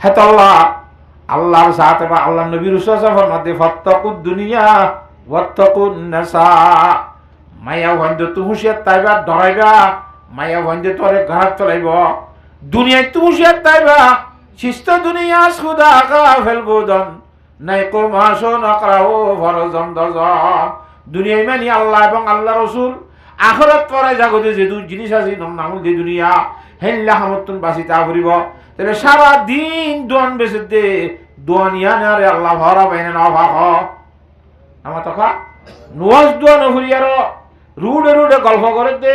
হ্যাঁ আল্লাহ আল্লাহর সাথে বা আল্লাহ নবীর উসাফার মধ্যে ফাত্তাকুদ দুনিয়া ওয়াত্তাকুন নাসা, মায়া ভঞ্জ তুমি হুঁশিয়ার তাইবা ডরাইবা, মায়া ভঞ্জে তোরে ঘাট চলাইব, দুনিয়ায় তুমি হুঁশিয়ার তাইবা শিষ্ট দুনিয়া সুদা কা ফেলবুদন নাই কো মাসো নকরাও ফরজন দজন। দুনিয়ায় মানে আল্লাহ এবং আল্লাহ রসুল, আখরাত পরে জাগতে যে দু জিনিস আছে নাম যে দুনিয়া হেল্লা হামতুন বাসি তা ফুরিব। তাহলে সারা দিন দোয়ান বেসে দে দোয়ানিয়া নারে আল্লাহ ভরা বাইনে না ভাগ আমার তখা নোয়াজ দোয়ানো ফুরিয়ার রুডে রুডে গল্প করে দে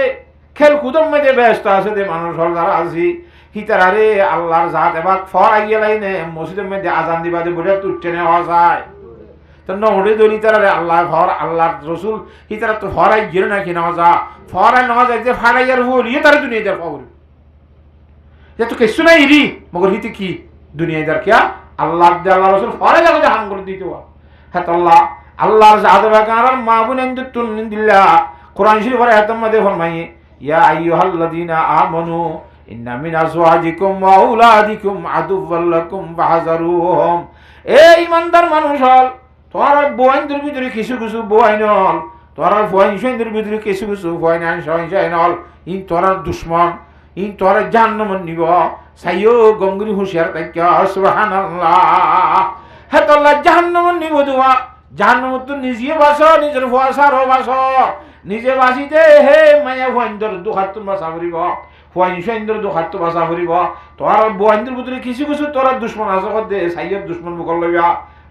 খেল কুদম মেয়েদের ব্যস্ত আছে দে মানুষ হল যারা আছি হিতারে আল্লাহর জাত এবার ফর আগিয়ে লাইনে মসজিদের মধ্যে আজান দিবা দে বলে তুটে নেওয়া যায় তো নহরে দলি তারা আল্লাহ ফর আল্লাহ রসুল হিতারা তো ফরাই গিয়ে নাকি নেওয়া যা ফরাই নেওয়া যায় যে ফারাইয়ার ভুল ইয়ে তারা দুনিয়া দেওয়ার খবর যে তো কিছু নাই রি মগর হিতে কি দুনিয়া দেওয়ার কিয়া আল্লাহ আল্লাহ রসুল ফরাই যাবে যে হাম করে দিতে হ্যাঁ তো আল্লাহ আল্লাহর জাত বাকার মা বুনেন তুন দিল্লা কোরআন শরীফের আয়াতের মধ্যে ফরমাইয়ে ইয়া আইয়ুহাল্লাযীনা আমানু ইন্না মিন আজওয়াজিকুম ওয়া আওলাদিকুম আদুওয়াল লাকুম ফাহযারুহুম। এই ইমানদার মানুষ হল তোমার বইনদের ভিতরে কিছু কিছু বইন হল, তোমার বইনদের ভিতরে কিছু কিছু বইনান সহিংসাইন হল, ইন তোর দুশ্মন, ইন তোর জাহান্নামে নিব সাইয়ো গঙ্গুরি হুঁশিয়ার তাইকা সুবহানাল্লাহ। হে তো আল্লাহ জাহান্নামে নিব দুয়া জাহান্নাম তো নিজে বাসো নিজের ভয়াসারও বাসো নিজে বাসিতে হে মায়া বইনদের দুখাত বাসা করিব ফয়নিসেন্দ্র দুখাত বাসা করিব। তোর বইনদের ভিতরে কিছু কিছু তোর দুশ্মন আছে দে সাইয়ের দুশ্মন বুকল লইবা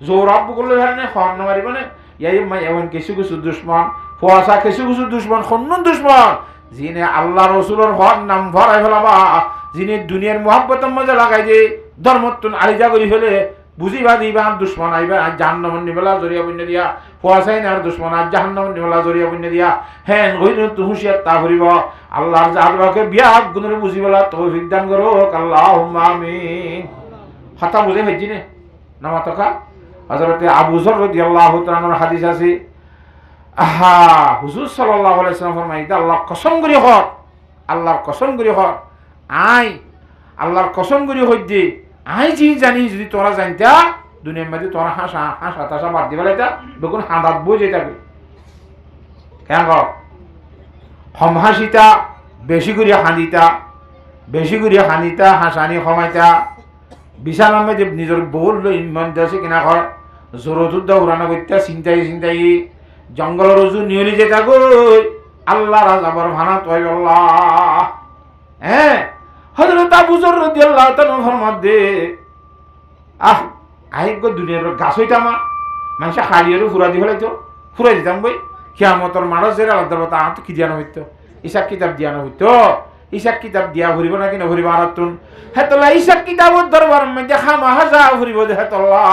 জোরাব বুকল লইবা না খর্ন মারিব না ইয়াই মায়া বইন কিছু কিছু দুশ্মন ফয়াসা কিছু কিছু দুশ্মন খন্নুন দুশ্মন যিনি আল্লাহ রসুলের হর নাম ভরাই ফেলাবা যিনি দুনিয়ার মোহাব্বতের মধ্যে লাগাই যে ধর্মত্তুন আলিজা করি ফেলে বুঝিবা দিবা দুশ্মন আইবা আর জাহান্নামের নিবেলা জরিয়া বন্য দিয়া ফয়াসাই না দুশ্মন আর জাহান্নামের নিবেলা জরিয়া বন্য দিয়া হেন হইল তো হুঁশিয়ার তা করিব আল্লাহর জাহাজবাকে বিয়া গুণের বুঝিবেলা তৌফিক দান করো আল্লাহুম্মা আমিন। কথা বুঝে ফেলছি নে নামা তকা হযরত আবু যর রাদিয়াল্লাহু তাআলা আনহুর হাদিস আছে আহা হুজুর সাল্লাল্লাহু আলাইহি ওয়াসাল্লাম ফরমাইতা আল্লাহ কসম করি হর আল্লাহর কসম করি হর আই আল্লাহর কসম করি হইতে আই জি জানি যদি তোরা জানতা দুনিয়ার মধ্যে তোরা হাসা হাসা তাসা বাদ দিবা লাইতা বেগুন হাঁদাত বই যেতাবে কেন কর হম হাসিতা বেশি করিয়া হাঁদিতা বেশি করিয়া হাঁদিতা হাসানি কমাইতা বিছানার মধ্যে নিজের বউর ইমান আছে কিনা ঘর জোরতুদ্দা উড়ানো করতা চিন্তাই চিন্তাই জঙ্গল রজু নিয়লি যেতা গই আল্লাহ রাজাবার ভানা তয় আল্লাহ হ্যাঁ হযরত আবু যর রাদিয়াল্লাহু তাআলা ফরমাদে আহ আইগ দুনিয়ার গাছ হইতামা মানুষ খালিয়ারও ফুরা দি ফেলাইতো ফুরাই দিতাম বই কিয়ামতর মানুষ যেটা আলাদা কথা তো কি দিয়ানো হইতো ইসাক কিতাব দিয়ানো হইতো ইসাক কিতাব দিয়া ভরিব না কিনা ভরিব আরাতুন হেতলা ইসাক কিতাবত দরবার মধ্যে খামা হাজা ভরিব দে হেতলা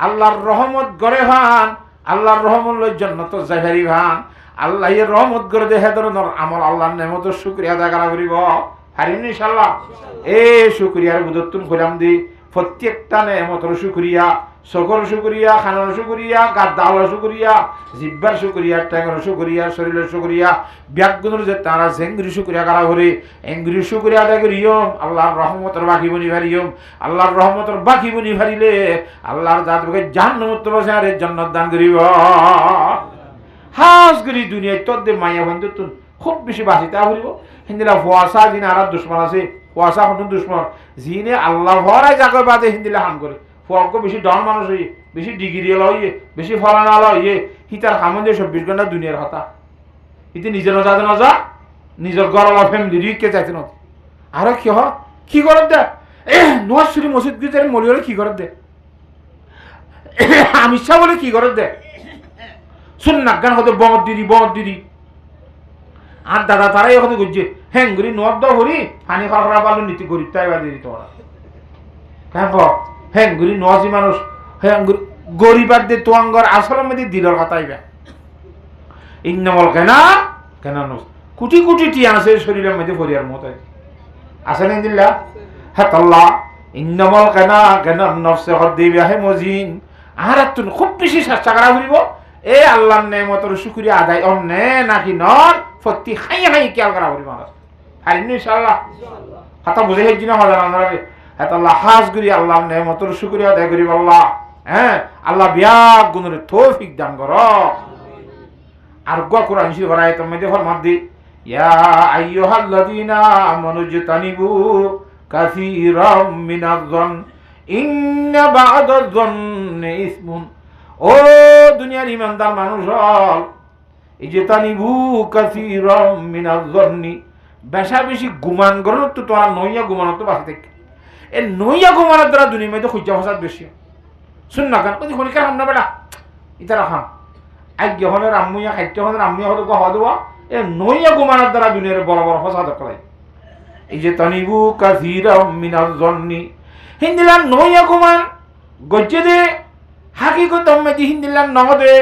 আল্লাহর রহমত গরে ভান আল্লাহর রহমত লই জান্নাত জাহারি ভান আল্লাহ এর রহমত গরে দে হেদরনর আমল আল্লাহর নেমতের শুকরিয়া আদায় করা করিব হারিম ইনশাআল্লাহ। এই শুকরিয়ার বুদতুন কইলাম দি প্রত্যেকটা নেমতের শুকরিয়া সকল শুকরিয়া খানার শুকরিয়া গাদাওয়ার শুকরিয়া জিব্বার শুকরিয়া ট্যাঙ্গের শুকরিয়া শরীরের শুকরিয়া ব্যাগুনের যে তারা জেঙ্গরি শুকরিয়া করা করে এঙ্গরি শুকরিয়া আদায় করিয়ম আল্লাহর রহমতের বাকি বনি ভারিয়ম আল্লাহর রহমতের বাকি বনি ভারিলে আল্লাহর জাতকে জান্নাত বসে আর জান্নাত দান করিব হাস করি দুনিয়ায় তোর দে মায়া বন্ধু তুন খুব বেশি বাসিতা হইব হিন্দিলা ফোয়াসা যিনি আর দুশ্মন আছে ফোয়াসা হন দুশ্মন যিনি আল্লাহ ভরাই জাগর বাদে হিন্দিলা হাম করে ফলকে বেশি ডন মানুষ হইয়ে বেশি ডিগ্রি এলা হইয়ে বেশি ফলানা এলা হইয়ে হিতার হামন্দে 24 ঘন্টা দুনিয়ার হতা ইতি নিজে নজাতে নজা নিজের গরলা ফ্যামিলি রিককে চাইতে না আর কি করে দে নোয়াজশুরি মসজিদ গিয়ে মলি হলে কি করে দে আমির শাহ বলে কি করে দে শুন না গান হতে বমত দিদি আর দাদা তারাই হতে করছে হ্যাঙ্গুরি নোয়াদ হরি হানি খারা পালু নীতি করি তাই বা দিদি তোরা কেন হ্যাঙ্গুরি নোয়াজি মানুষ হ্যাঙ্গুরি গরিবার দে তোয়াঙ্গর আসলের মধ্যে দিলর কথাইবা ইন্নমল কেন কোটি কোটি টিয়া আছে শরীরের মধ্যে ফরিয়ার মতো আছে না দিল্লা হ্যাঁ আল্লাহ ইন্নমল কেন নফসে হদ দিবি হে মজিন আর তুন খুব বেশি চেষ্টা করা করিব এই আল্লাহর নেমতের শুকরিয়া আদায় অন্যে নাকি নর ফতি হাই খেয়াল করা করিব হারিনি ইনশাআল্লাহ কথা বুঝে হেজি না হজার আমরা হ্যাঁ আল্লাহ হাজ করি আল্লাহ নেমতর শুকরিয়া আদায় করি আল্লাহ। হ্যাঁ আল্লাহ বিয়াক গুণের তৌফিক দান কর। আর কোরআন শরীফ আয়াতের মধ্যে ফরমান দি ইয়া আইয়ুহাল্লাযীনা আমানু জতানিবু কাসীরাম মিনাজ-যন ইন্না বা'দাজ-যন্নি ইসমুন। ও দুনিয়ার ইমানদার মানুষ এই যে তানিবু কাসীরাম মিনাজ-যন্নি, বেশা বেশি গুমান করো তো তোরা নইয়া গুমানো তো বাঁচতে থাকে। এই নইয়া গুমানোর দ্বারা দুনিয়ার মধ্যে খুঁজা ফসাদ বেশি। শুন না কেন ওই খনিকার হাম না বেটা ইতারা খাম আজ্ঞা হনের আম্মুইয়া খাদ্য হনের আম্মুইয়া হতো হওয়া দেওয়া এ নইয়া গুমানোর দ্বারা দুনিয়ার বড় বড় ফসাদ করে। এই যে তানিবু কাসীরাম মিনাজ-যন্নি হিন্দিলার নইয়া গুমান গজ্জে দে হাকিকত মেদি হিন্দিলার নদে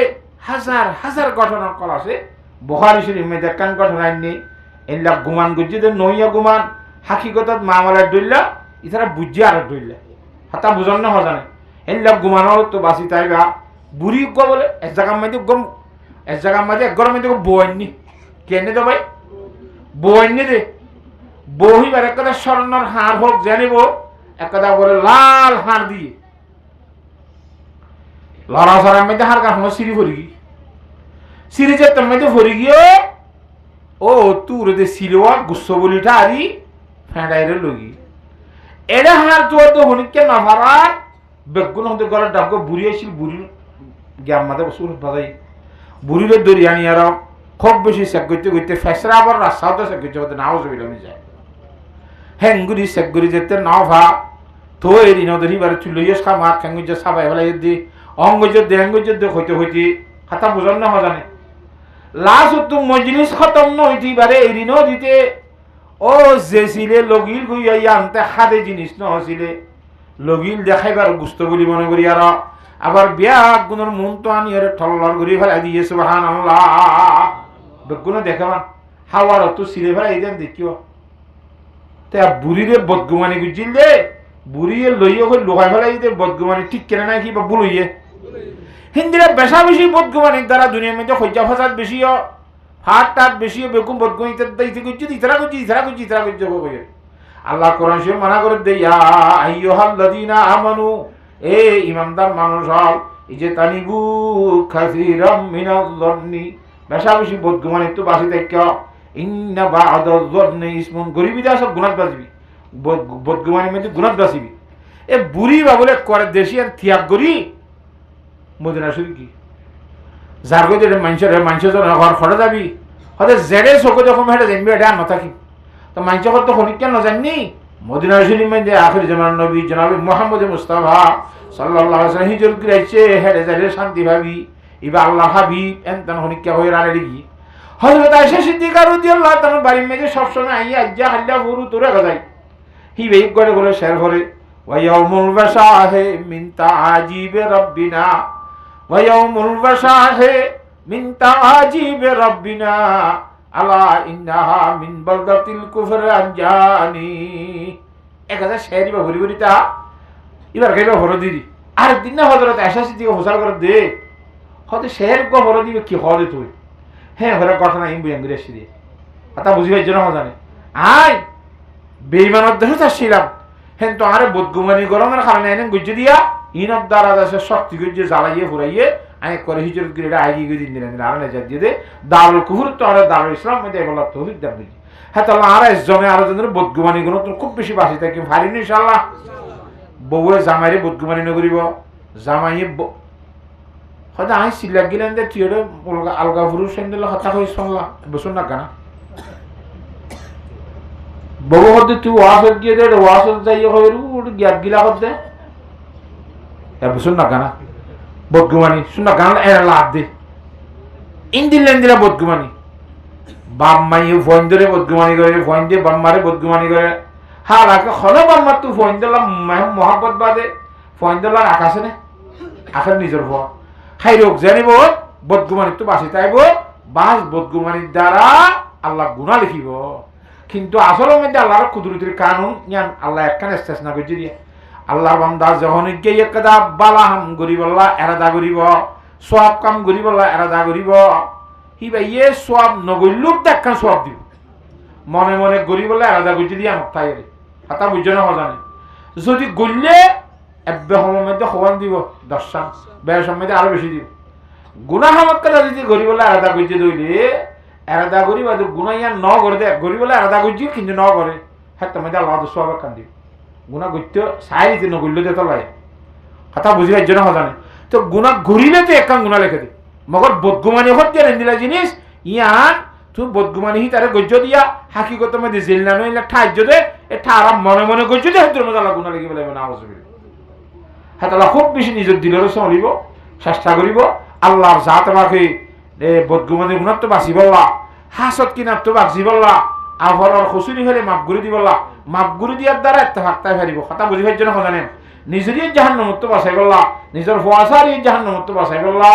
হাজার হাজার ঘটনা কল আছে। বুখারী শরীফ মে দেখান ঘটনা নেই এলা গুমান গজ্জে দে নইয়া গুমান হাকিকত মামলার দইলা ইতারা বুঝে আর দইলা হাতা বুঝন না হজানে এলা গুমানোর তো বাসি তাইবা বুড়ি গো বলে এক জায়গার মধ্যে গম এক জায়গার মধ্যে এক গরমের মধ্যে বইনি কেনে তো ভাই বইনি দে বহিবার একটা স্বর্ণর হার হোক জানিব একটা বলে লাল হার দিয়ে লড়াছড়ার মধ্যে হার কাঠ সিঁড়ি ভরি গিয়ে সিঁড়ি যে তোর মধ্যে ভরি গিয়ে ও তুর দে সিলোয়া গুচ্ছ বলিটা আরি ফেঁড়াইরে লগি এরা হার তো তো হনিকে না ভাড়ার বেগুন হতে গলার ডাবকে বুড়ি আসছিল বুড়ির গ্যাম মাথা সুর বাজাই বুড়িরে দরিয়ানি আর খুব বেশি চেক করতে করতে ফেসরা আবার রাস্তাও তো চেক করতে নাও জমি যায় হেঙ্গুরি চেকগুরি যেতে নাও ভা তো এরি নদী বারে চুলইয়ে খামা খেঙ্গুজ সাবাই ফেলাই দি অঙ্গুজ দে হেঙ্গুজ দে হইতে হইতে হাতা বুঝন না হজানে লাস্ট তো মজলিস খতম ন হইতে বারে এরি নদীতে ও জেছিলে লগিল গুইয়া আনতে খাদে জিনিস ন হছিলে লগিল দেখাইবার গুস্ত বলি মনে করি আর আবার বিয়াক গুণের মন তো আনি আরে ঠল্লর ঘুরি ফেলাই দিয়ে সুবহানাল্লাহ বেগুনো দেখাবান হাওয়ার তো সিলে ফেলাই এই দেন দেখিও তা বুড়িরে বদগুমানি গুজিল দে বুড়িয়ে লইয়ে হই লোহাই ফেলাই দে বদগুমানি ঠিক কেনা নাই কি বা বুলইয়ে হিন্দিরা বেশা বেশি বদগুমানির দ্বারা দুনিয়ার মধ্যে খৈজা ফসাদ বেশি হাত টাত বেশি বেকুম বদগুমানি দিতে গুজি ইতরা গুজি ইতরা গুজি ইতরা গুজি হবে। আল্লাহ কোরআন শরীফ মানা করে দে ইয়া আইয়ুহাল্লাযীনা আমানু এ ইমানদার মানুষ হল এই যে তানিবু কাসীরাম মিনাজ-যন্নি বেশা বেশি বদগুমানি তো বাসি দেখা ইন্না বা'দাজ-যন্নি ইসমুন গরিবিদা সব গুনাহ বাসবি বদগুমানির মধ্যে গুনাহ বাসবি এ বুড়ি বাবুলে করে দেশি আর ত্যাগ করি মদিনা শরীফ কি যার গো যে মানুষের জন ঘর খড়ে যাবি হয়তো জেরে চকু যখন হেঁটে জানবি এটা না থাকি তো মানুষের তো হলিক কেন জাননি মদিনা শরীফ মধ্যে আখির জামানার নবী জনাবে মুহাম্মদ মুস্তাফা সাল্লাল্লাহু আলাইহি ওয়াসাল্লাম হিজরত করেছে হেঁটে যারে শান্তি ভাবি ইবা আল্লাহ হাবিব এনতন হনিকা হয়ে রাড়ে গিয়ে হযরত আয়েশা সিদ্দিকা রাদিয়াল্লাহু তাআলা বাড়ির মধ্যে সব সময় আইয়া আজ্জা হাল্লা ফুরু তোরে গজাই হি বেই করে করে শের করে ওয়া ইয়াউমুল বাশাহে মিন তাআজিবে রাব্বিনা ওয়া ইয়াউমুল বাশাহে মিন তাআজিবে রাব্বিনা আলা ইন্নাহা মিন বালদাতিল কুফর আনজানি একাদা শেরি বা ভরি ভরিতা এবার গাইবা ভর দিদি আর দিন না হযরত আয়েশা সিদ্দিকা হোসাল করে দে হতে শের গো ভর দিবে কি হদে তুই হ্যাঁ ঘরে ঘটনা ইম বুঝাঙ্গিরে সিদি কথা বুঝিবার জন্য জানে আই বেঈমানের দেশে আসছিলাম হ্যাঁ তো আরে বদগুমানি গরমের কারণে এনে গুজে দিয়া ইনব দ্বারা দেশে শক্তি গুজে জ্বালাইয়ে ফুরাইয়ে আমি করে হিজরত করে আগে গিয়ে দিন দিলেন আর নেজাত দিয়ে দে দারুল কুফর তো আর দারুল ইসলাম মধ্যে বলা তৌফিক দান দিই হ্যাঁ তাহলে আর জমে আরো জনের বদগুমানি গুণ তো খুব বেশি বাসি থাকে ভারিনি ইনশাআল্লাহ বউয়ে জামাইরে বদগুমানি নকরিব জামাইয়ে হয়তো আমি সিলাক গেলেন যে তুই আলগা পুরুষ সেন্দিল হত্যা হয়ে শুনলাম বসুন না কেনা বউ হতে তুই ওয়াসত গিয়ে দে ওয়াসত যাইয়ে হয়ে গ্যাপ গিলা হতে বসুন না কেনা বদগুমানি শুনা গান এরা লাভ দে ইন্দিল লেন্দিরা বদগুমানি বাপ মাইয়ে ফোন ধরে বদগুমানি করে ফোন দিয়ে বাম্মারে বদগুমানি করে হ্যাঁ রাখে হলো বাম্মার তুই ফোন দিলাম মহাব্বত বাদে ফোন দিলাম আকাশে নে আখের নিজের হওয়া খাই রোগ জানিব বদগুমানি তো বাসি তাইব বাস বদগুমানির দ্বারা আল্লাহ গুণা লিখিব কিন্তু আসলে মধ্যে আল্লাহর কুদরতির কানুন জ্ঞান আল্লাহ একখানে চেষ্টা করছে দিয়ে আল্লাহ বান্দা যখন গিয়ে একটা বালা হাম গরিব আল্লাহ এরাদা করিব সব কাম গরিব আল্লাহ এরাদা করিব হি ভাই ইয়ে সব নগল্যুক দেখা সব দিব মনে মনে গরিব আল্লাহ এরাদা করছে দিয়ে আমার তাই হাতা বুঝছো না জানে যদি গললে এব্বে সময়ের মধ্যে খোয়ান দিব 10 বেশ সময় আরো বেশি দিব গুনাহ মক্কা যদি গরিবলা আলাদা করতে দইলে আলাদা করি বা গুনাহ ইয়া ন করে দে গরিবলা আলাদা করছি কিন্তু ন করে হ্যাঁ তোমাদের আল্লাহ সওয়াব কান দিব গুনাহ করতে সাইতে ন গললে তো লাই কথা বুঝিবার জন্য হজানে তো গুনাহ ঘুরিলে তো একান গুনাহ লিখে দে মগর বদগুমানি হচ্ছে রেন্দিলা জিনিস ইয়ান তুই বদগুমানি হি তারে গজ্জ দিয়া হাকিকত মধ্যে জেল না নইলে ঠাইজ দে এ ঠারা মনে মনে গজ্জ দে হতে মধ্যে আল্লাহ গুনাহ লিখি বলে না আউযুবিল্লাহ হ্যাঁ আল্লাহ খুব বেশি নিজের দিলের চলিব চেষ্টা করিব আল্লাহর জাত আমাকে বদগুমানি গুণার তো বাঁচি বললা হাসত কিনার তো বাঁচি বললা আহর খুচুরি ফেলে মাপগুড়ি দি বললা মাপগুড়ি দিয়ার দ্বারা একটা ফাঁকতায় ফেরিব কথা বুঝি ফের জন্য জানেন নিজেরই জাহান্নামত বাঁচাই বললা নিজের ফোয়াশার এই জাহান্নামত বাঁচাই বললা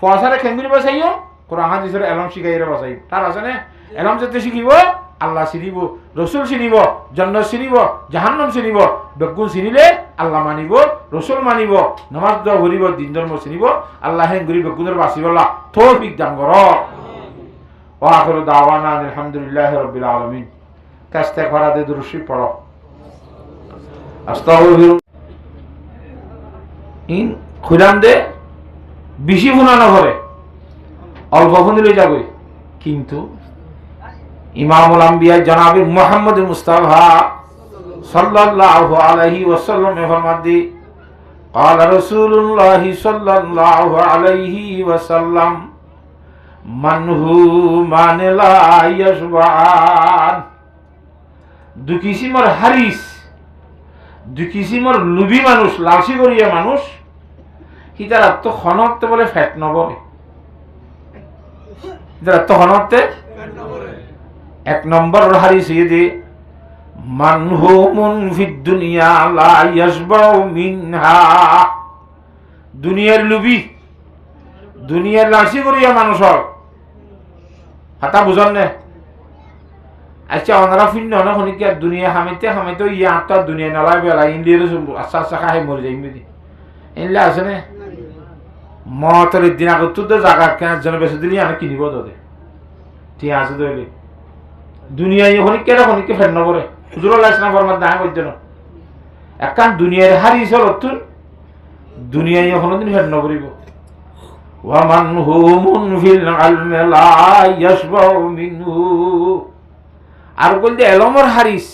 ফোয়াশারে কেন্দ্রি বাঁচাইও কোরআন হাদিসের এলম শিখাইরে বাঁচাই তার আছে না এলম যেতে শিখিব আল্লাহ চিনিব রসুল চিনিব জান্নাত চিনিব জাহান্নাম চিনিব বেগুন চিনিলে আল্লাহ মানিব রসুল মানিব নামাজ দোয়া করিব দিন ধর্ম চিনিব আল্লাহ হেন গরি বেগুনের বাঁচিবলা তৌফিক দান কর ওয়া আখিরু দাওয়ানা আলহামদুলিল্লাহি রাব্বিল আলামিন কাস্তে ফরাদে দুরূদ শরীফ পড়ো আস্তাগফিরু ইন খুলাম দে বেশি ফুনানো করে অল্প ফুনিলে যাবে কিন্তু ইমামুল আম্বিয়া জনাবে মুহাম্মদ মুস্তাফা সাল্লাল্লাহু আলাইহি ওয়াসাল্লাম ফরমাদি قال رسول الله صلى الله عليه وسلم من هو من لا يشبعان দুই কিসিমের হারিস দুই কিসিমের লুবি মানুষ লালসি করিয়া মানুষ হিতার তো খনতে বলে ফ্যাট নবরে হিতার তো খনতে এক নম্বর হাদিস ইদি মানহুমুন ফিদ দুনিয়া লা ইয়াশবাউ মিনহা দুনিয়ার লুবি দুনিয়ার লালসি করিয়া মানুষর হাতা বুঝন না আচ্ছা ওনারা ফিন না হনিকে দুনিয়া হামিতে হামিতে ইয়া তো দুনিয়া নালাই বেলা ইন্ডিয়ার আচ্ছা আচ্ছা খাই মরে যাই মিদি ইনলা আছে না মতের দিন আগে তো জায়গা কেন জন বেশি দিলি আমি কিনিব তোদের ঠিক আছে দইলে দুনিয়ায় হনিকে ফের নবরে হুজুরুল্লাহ ইসলাম ফরমান দাম করছেন একখান দুনিয়ার হারিস অর্থুন দুনিয়ায় কোনোদিন ফের নবরিব ওয়ামান হুমুন ফিল ইলমি লা ইয়াশবাউ মিনহু আর বলতে এলমর হারিস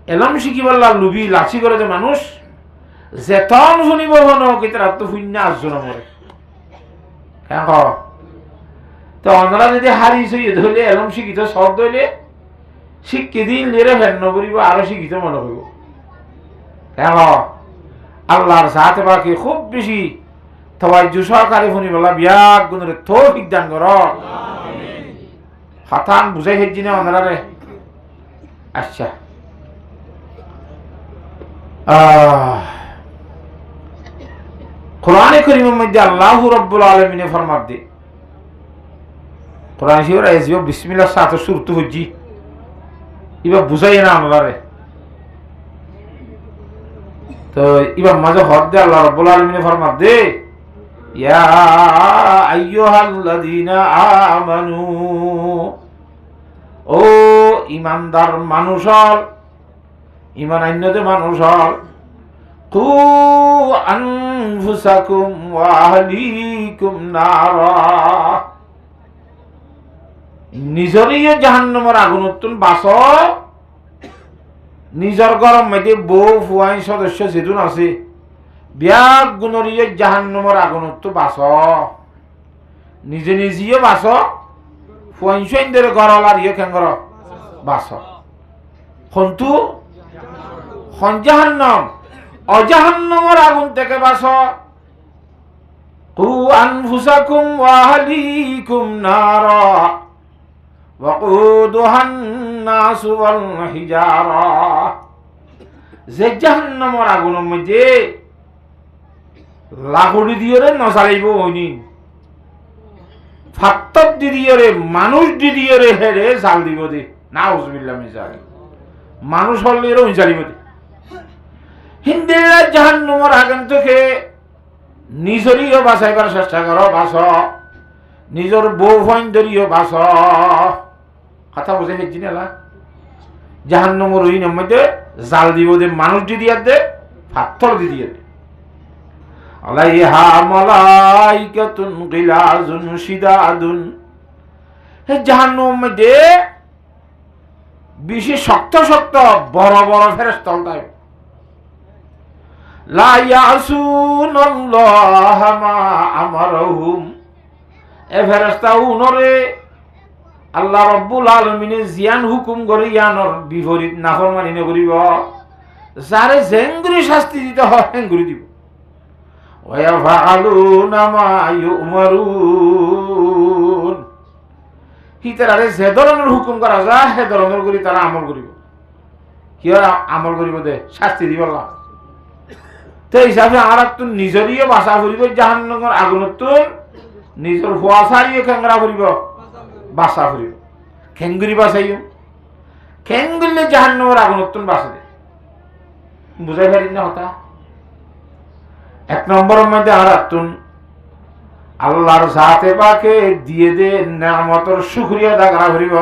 এলম শিখিবাল্লা লুবি লাচি করে যে মানুষ যেতন শুনিব হন কিতার তো শূন্য আসজন মরে কেন তো অনরা যদি হারিস হইয়ে ধরলে এলম শিক্ষিত সব ধরলে শিক্ষি দিন লেরে ফের নবরিব আরো শিক্ষিত মনে হইব কেন আল্লাহর সাথে বাকি খুব বেশি তওয়াজ্জু সহকারে শুনিবলা বিয়াক গুণরে তৌফিক দান কর হাতান বুঝাই হেজি না অনরা রে আচ্ছা কোরআনে কারীমের মধ্যে আল্লাহ রাব্বুল আলামিন ফরমাত দে কোরআন শরীফের আয়াত বিসমিল্লাহ সাথে শুরু হজি ইবা বুঝাই না আমারে তো ইবা মাঝে হদ দে আল্লাহ রাব্বুল আলামিন ফরমাত দে ইয়া আইয়ুহাল্লাযীনা আমানু ও ইমানদার মানুষল ইমান আইনতে মানুষল কু আনফুসাকুম ওয়া আহলিকুম নারা নিজরিয়ে জাহান্নামের আগুন তুন বাস নিজর গরম মধ্যে বউ ফুয়াই সদস্য যেতুন আছে বিয়াক গুণরিয়ে জাহান্নামের আগুন তো বাস নিজে নিজেও বাস ফুয়াই সৈন্যের গরল আর ইয়ে কেন বাস হন্তু খন জাহান্নাম অজাহান্নামের আগুন থেকে বাস কু আনফুসাকুম ওয়া আহলিকুম নারা ওয়াকুদুহান নাসু ওয়াল হিজারা যে জাহান্নামের আগুনের মধ্যে লাগুড়ি দিয়রে নসারাইব হইনি ফাত্তর দিদিয়রে মানুষ দিদিয়রে হেরে জাল দিব দে নাউজুবিল্লাহ মিজাল মানুষ হলে ওই জালিব দে হিন্দিরা জাহান্নামের আগুন থেকে নিজরিও বাঁচাইবার চেষ্টা করো বাঁচ নিজর বউ ফইন্দরিও বাঁচ কথা বুঝে হেজি না জাহান্নামের ওই মধ্যে জাল দিব দে, মানুষ দি দিয়া দে, পাথর দি দিয়া দে। আলাইহা মালাইকাতুন গিলাজুন শিদাদুন, হে জাহান্নামের মধ্যে বেশি শক্ত শক্ত বড় বড় ফেরেশতা তাই। লা ইয়াসুনাল্লাহ মা আমারহুম, এ ফেরেশতা উনরে আল্লাহ রাব্বুল আলামিনে জিয়ান হুকুম করে ইয়ানর বিপরীত নাফরমানি নকরিব, যারে জেঙ্গুরি শাস্তি দিতে হয় হেঙ্গুরি দিব। ওয়া ইয়াফআলুনা মা ইউমারুন, হিতারে যে ধরনের হুকুম করা যায় সে ধরনের করি তারা আমল করিব। কি আমল করিব দে, শাস্তি দিব আল্লাহ। তো হিসাবে আর তো নিজেরই বাসা করিব জাহান্নামের আগুনত, নিজের হওয়া সারিয়ে খেঙ্গরা করিব বাসা করিব। খেঙ্গুরি বাসাইও, খেঙ্গুরলে জাহান্নামের আগুনত বাসা দে। বুঝাই পারি না হতা। এক নম্বরের মধ্যে আর আল্লাহর জাতে পাকে দিয়ে দে নেয়ামতের শুকরিয়া আদা করা করিব,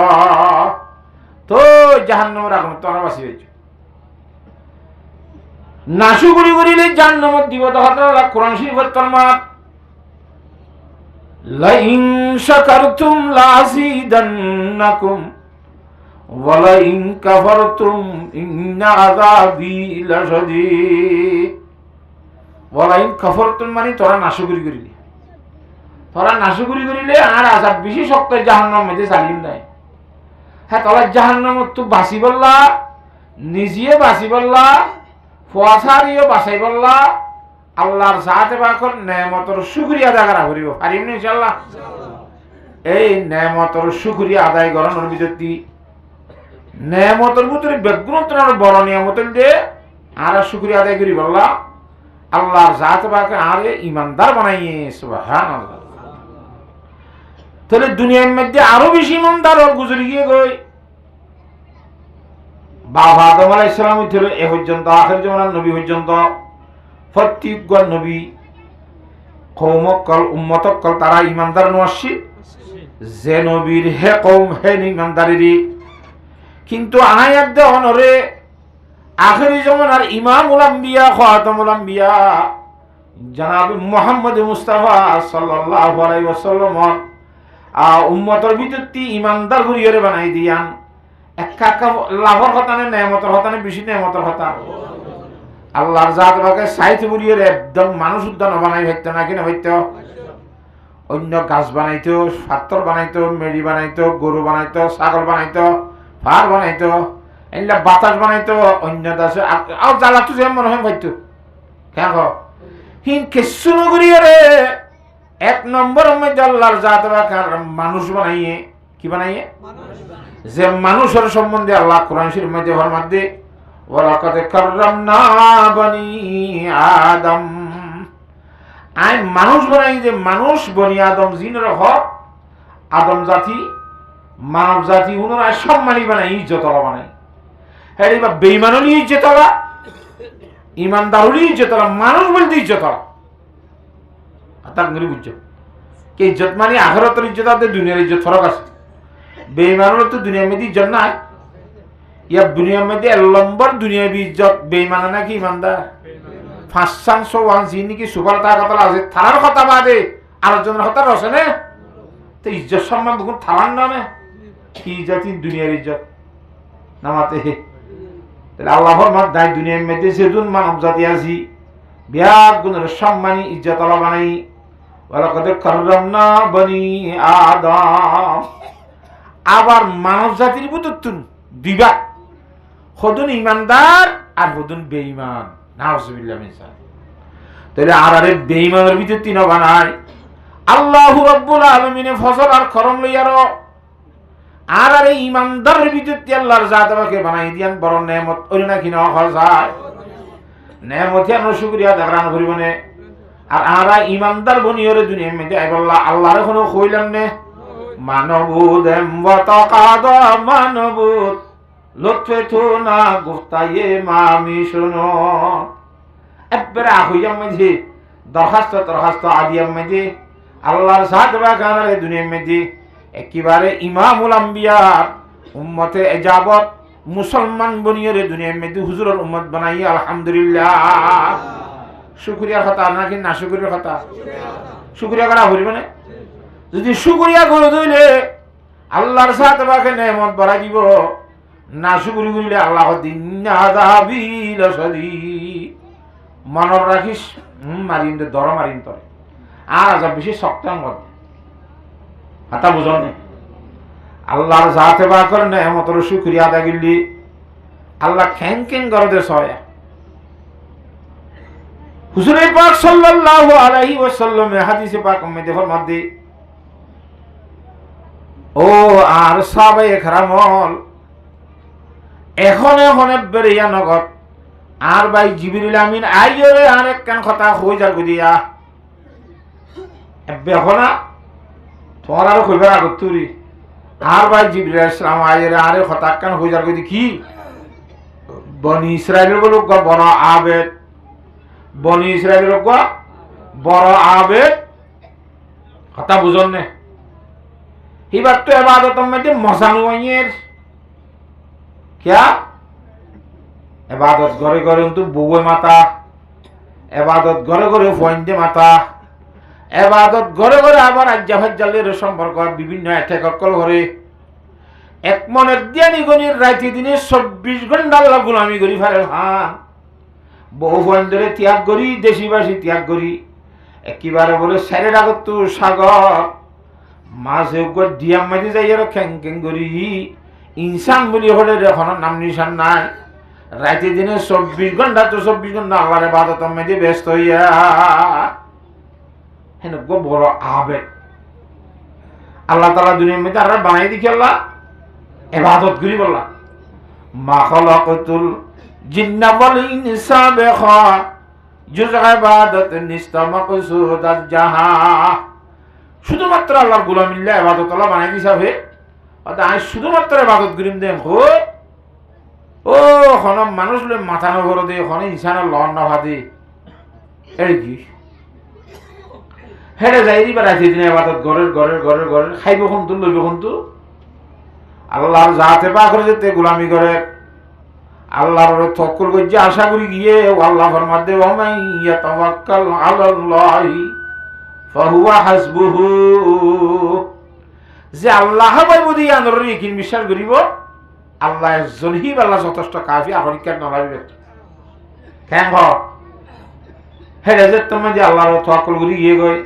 তো জাহান্নামের আগুনত আমরা বাঁচি হয়েছে। নাশুকরি করিলে জাহান্নামত দিব। তখন কোরআন শরীফের ফরমান, লাইন শাকারতুম লাযিদান্নাকুম ওয়া লাইন কাফারতুম ইন্না আযাবি লাশাদীদ। ওয়া লাইন কাফারতুম মানে তোরা নাশুকরি করিলে, তোরা নাশুকরি করিলে আর আযাব বেশি শক্ত জাহান্নামের মধ্যে চালিম নাই। হ্যাঁ, তোরা জাহান্নামত তো বাঁচি বললা, নিজে বাঁচি বললা, ফুয়াশারিও বাঁচাই বললা, আল্লাহর সাথে বাকর নেয়ামতের শুকরিয়া আদায় করা করিব পারিম না ইনশাআল্লাহ। এই নেয়ামতের শুকরিয়া আদায় করানোর ভিতরে নেয়ামতের ভিতরে বেগুনতর বড় নিয়ামতের দিয়ে আর শুকরিয়া আদায় করি বললা, আল্লাহর সাথে বাকর আরে ইমানদার বানাইয়ে সুবহানাল্লাহ। তাহলে দুনিয়ার মধ্যে আরো বেশি ইমানদার গুজরি গিয়ে গই বাবা আদম আলাইহিস সালাম ছিল এ পর্যন্ত আখির জামানার নবী পর্যন্ত প্রত্যেকজন নবী কওমকল উম্মতকল তারা ইমানদার নওয়াসি, যে নবীর হে কওম হে ইমানদারেরই। কিন্তু আয়াত দে অনরে আখির জামানার ইমামুল আম্বিয়া খাতামুল আম্বিয়া জনাব মুহাম্মদ মুস্তাফা সাল্লাল্লাহু আলাইহি ওয়াসাল্লাম উম্মতের ভিতরতি ইমানদার করিয়ে বানাই দিয়ান। একা লাভর কথা না নেয়ামতের কথা না বেশি নেয়ামতের কথা। আল্লাহর জাত বাকে সাইতে বুড়িয়ে একদম মানুষ উদ্যান বানাই হইতো না কিনা হইতো, অন্য গাছ বানাইতো, পাথর বানাইতো, মেড়ি বানাইতো, গরু বানাইতো, ছাগল বানাইতো, ফার বানাইতো, এগুলা বাতাস বানাইতো, অন্য দাসে আর জ্বালাতো যে মনে হয় হইতো। কেন হিন কেসু নগরিয়ে রে এক নম্বর মধ্যে আল্লাহর জাত বাকে মানুষ বানাইয়ে, কি বানাইয়ে, যে মানুষের সম্বন্ধে আল্লাহ কোরআন শরীফের মধ্যে ফরমান দে, ওয়ালাকাদ কাররামনা বনি আদম, আই মানুষ বানাই যে মানুষ বনি আদম জিনের হক আদম জাতি মানব জাতি উনারা সম্মানী বানাই, ইজ্জতলা বানাই। হ্যাঁ, এবার বেঈমানই ইজ্জতলা, ইমানদারই ইজ্জতলা, মানুষ বলতে ইজ্জতলা। তার করে বুঝছো কি ইজ্জত মানে আখিরাতের ইজ্জত আর দুনিয়ার ইজ্জত ফরক আছে। বেঈমানের তো দুনিয়ার মধ্যে ইজ্জত নাই, ইয়া দুনিয়ার মধ্যে এক নম্বর দুনিয়াবি ইজ্জত বেঈমান নাকি ইমানদার। 501 যিনি কি সুপার তার কথা আছে থানার কথা বাদে আরেকজনের কথা রসে না, তো ইজ্জত সম্মান বহু থানার নামে কি ইজ্জত দুনিয়ার ইজ্জত নামাতে। তাহলে আল্লাহ ফরমান দাই দুনিয়ার মধ্যে যেদিন মানব জাতি আছি বিরাট গুণের সম্মানী ইজ্জত আল্লাহ বানাই। ওয়ালাকাদ কাররামনা বনি আদম। আবার মানব জাতির ভিতর বিভাগ, হদুন ইমানদার আর হদুন বেঈমান, নাউজুবিল্লাহ মিন যালিক। তাহলে আর আরে বেঈমানের ভিতর তিন বানায় আল্লাহু রাব্বুল আলামিনে ফজল আর করম লইয়ারো, আর আরে ইমানদারের ভিতর আল্লাহর জাতকে বানাই দিয়ান বড় নেয়ামত ওই না কিনা যায় নেয়ামত আর শুকরিয়া দারান করিবনে। আর আরা ইমানদার বনিয়রে দুনিয়ার মধ্যে আইবল্লাহ আল্লাহর কোনো কইলাম নে মানবুদ এমতাকাদ মানবুদ লুৎফে থুনা গুফতায়ে মামি শুনো। একবারে আহইয়াম মধ্যে দরখাস্ত আদিয়াম মধ্যে আল্লাহর সাথ বাগানের দুনিয়ার মধ্যে একেবারে ইমামুল আম্বিয়া উম্মতে এজাবত মুসলমান বনিয়রে দুনিয়ার মধ্যে হুজুরের উম্মত বানাই আলহামদুলিল্লাহ। শুকরিয়ার কথা নাকি না শুকরিয়ার কথা? শুকরিয়া করা হইল মানে যদি শুকরিয়া করে দইলে আল্লাহর সাথে বাকে নেমত বাড়াই দিব, না শুকরি করিলে আল্লাহ দিন আযাবিল শাদীদ। মনত রাখিস মারিম দে দর মারিম তরে আর আজাব বেশি শক্তাঙ্গ হাতা বুঝন আল্লাহর জাতে বাকর নেমতর শুকরিয়া আদায় করলি আল্লাহ খ্যাং খ্যাং গরদে সয়া। হুজুর পাক সাল্লাল্লাহু আলাইহি ওয়াসাল্লাম হাদিসে পাক মধ্যে ফরমাতে ও আর সাহাবায়ে কেরামল এখন বেরিয়া নগদ আর ভাই জিবরিল আমিন আইরে আরেক কান কথা হই যার গদিয়া এবেখনা তোমার আর কইবার আগত তুরি আর ভাই জিবরিল আলাইহিস সালাম আইরে আরে কথা কান হই যার গদি কি বনি ইসরাইলের লোক বড় আবেদ, বনি ইসরাইলের লোক বড় আবেদ কথা বুঝন নে। এবার তো ইবাদত মধ্যে মশানুয়ের क्या এবাদত ঘরে ঘরে কিন্তু বউয়ে মাতা, এবাদত ঘরে ঘরে ফয়েন্ডে মাতা, এবাদত ঘরে ঘরে আবার আজ্জাফাজ্জালের সম্পর্ক বিভিন্ন এঠেকল ঘরে এক মনের জ্ঞানী গণির রাইতে দিনে 24 ঘন্টা আল্লাহ গোলামি করি ফেলে। হ্যাঁ বহু ফয়েন্ডরে ত্যাগ করি, দেশিবাসী ত্যাগ করি, একেবারে বলে স্যারের আগত তো সাগর মাঝে ডিয়াম মাঝে যাই আর খ্যাং খ্যাং করি ইনসান বলি হলে এখন নাম নিশান নাই। রাতে দিনে 24 ঘন্টা তো 24 ঘন্টা আল্লাহর ইবাদত মধ্যে ব্যস্ত হইয়া হেন গো বড় আবেগ আল্লাহ তাআলা দুনিয়ার মধ্যে আর বানাই দিকে আল্লাহ ইবাদত করি বললা মা খালাকাতুল জিন্না ওয়াল ইনসা বিখা জুজ ইবাদত নিস্তামাকসুদাত জাহা। শুধুমাত্র আল্লাহর গোলামিল্লাহ ইবাদত আল্লাহ বানাই দিছাবে আমি শুধুমাত্র ইবাদত করিম দেম হো ও খন মানুষ লে মাথা নগর দে খন ইনসানের লন না ভাদে এই কি হেডে যাইরি বা রাতে দিনে ইবাদত ঘরের ঘরের ঘরের ঘরের খাইব কিন্তু লইব কিন্তু আল্লাহর জাতে পাকরে যেতে গোলামি করে আল্লাহর তওয়াক্কুল কইছে আশা করি গিয়ে আল্লাহ ফরমাতে ওয়া মান ইয়াতাওয়াক্কাল আলাল্লাহি ফাহুয়া হাসবুহু। যে আল্লাহ ভাই বুঝি আন্দোলন কিন বিশ্বাস করিব আল্লাহ জলহিব আল্লাহ যথেষ্ট কাফি আপরিকার নলাবিবে কেন হেরে যে তুমি যে আল্লাহর তওয়াক্কুল করি গিয়ে গই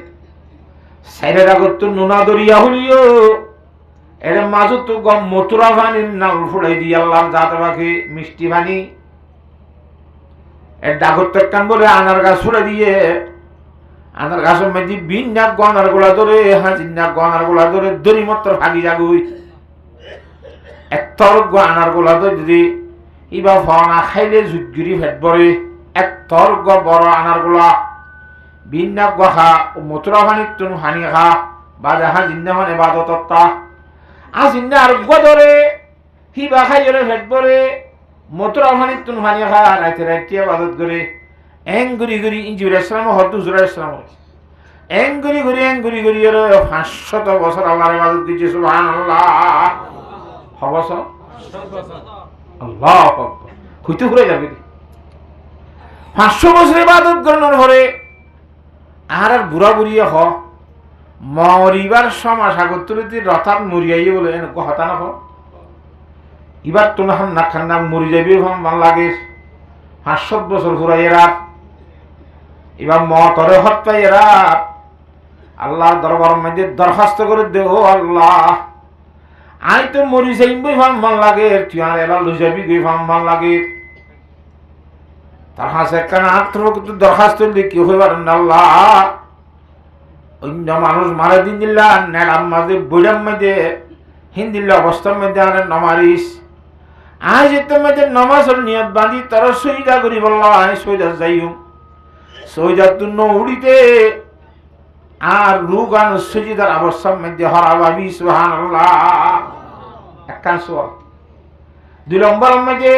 সাইরের আগত তো নুনা দরিয়া হলিও এর মাঝে তো গম মথুরা পানির নাল ফুড়াই দি আল্লাহর জাতে পাখি মিষ্টি পানি এর ডাগত কান বলে আনার গাছ ফুড়ে দিয়ে আনার গাছের মধ্যে বিন নাক গনার গোলা ধরে হাজির নাক গনার গোলা ধরে দড়ি মাত্র ভাগি যাগুই এক তর্ক আনার গোলা ধরে যদি ইবা ফনা খাইলে জুটগিরি ভেট বরে এক তর্ক বড় আনার গোলা বিন নাক গখা মথুরা পানির তুন হানি খা বাজা হাজির না মানে বাদতত্তা আজিন না আর গদরে হিবা খাইলে ভেট বরে মথুরা পানির তুন হানি খা রাইতে রাইতে বাদত করে এঙ্গুরি গুরি ইঞ্জুর ইসলাম হদু জুরা ইসলাম এঙ্গুরি গুরি এর 500 বছর আল্লাহর ইবাদত দিছে সুবহানাল্লাহ হবস আল্লাহু আকবার কইতে ঘুরে যাবে 500 বছর ইবাদত করার পরে আর বুড়া বুড়িয়ে হ মরিবার সময় সাগরতুলিতে রথাত মরিয়াই বলে কথা না এবার তো না খান্না মরি যাবে ভাল লাগে 500 বছর ঘুরাইয়েরা এবার মতরে হত্যাইয়েরা আল্লাহর দরবার মধ্যে দরখাস্ত করে দে ও আল্লাহ আই তো মরি যাইম বই ভাল লাগে তুই আর এলা লই যাবি গই ভাল লাগে তার হাসে কানা আত্মরক্ষিত দরখাস্ত লিখি হইবার আল্লাহ অন্য মানুষ মারা দিন দিল্লা নেড়াম মাঝে বইডাম মাঝে হিন্দিল্লা অবস্থার মধ্যে আরে নমারিস আজ মধ্যে নমাজের নিয়ত বাঁধি তারা সইদা করি বললাম আমি সইদা যাইম সইদা তুন উড়িতে আর রুগান সজিদার অবস্থার মধ্যে হরাবাবি সুবহানাল্লাহ একখান সোয়াল 2 নম্বর মধ্যে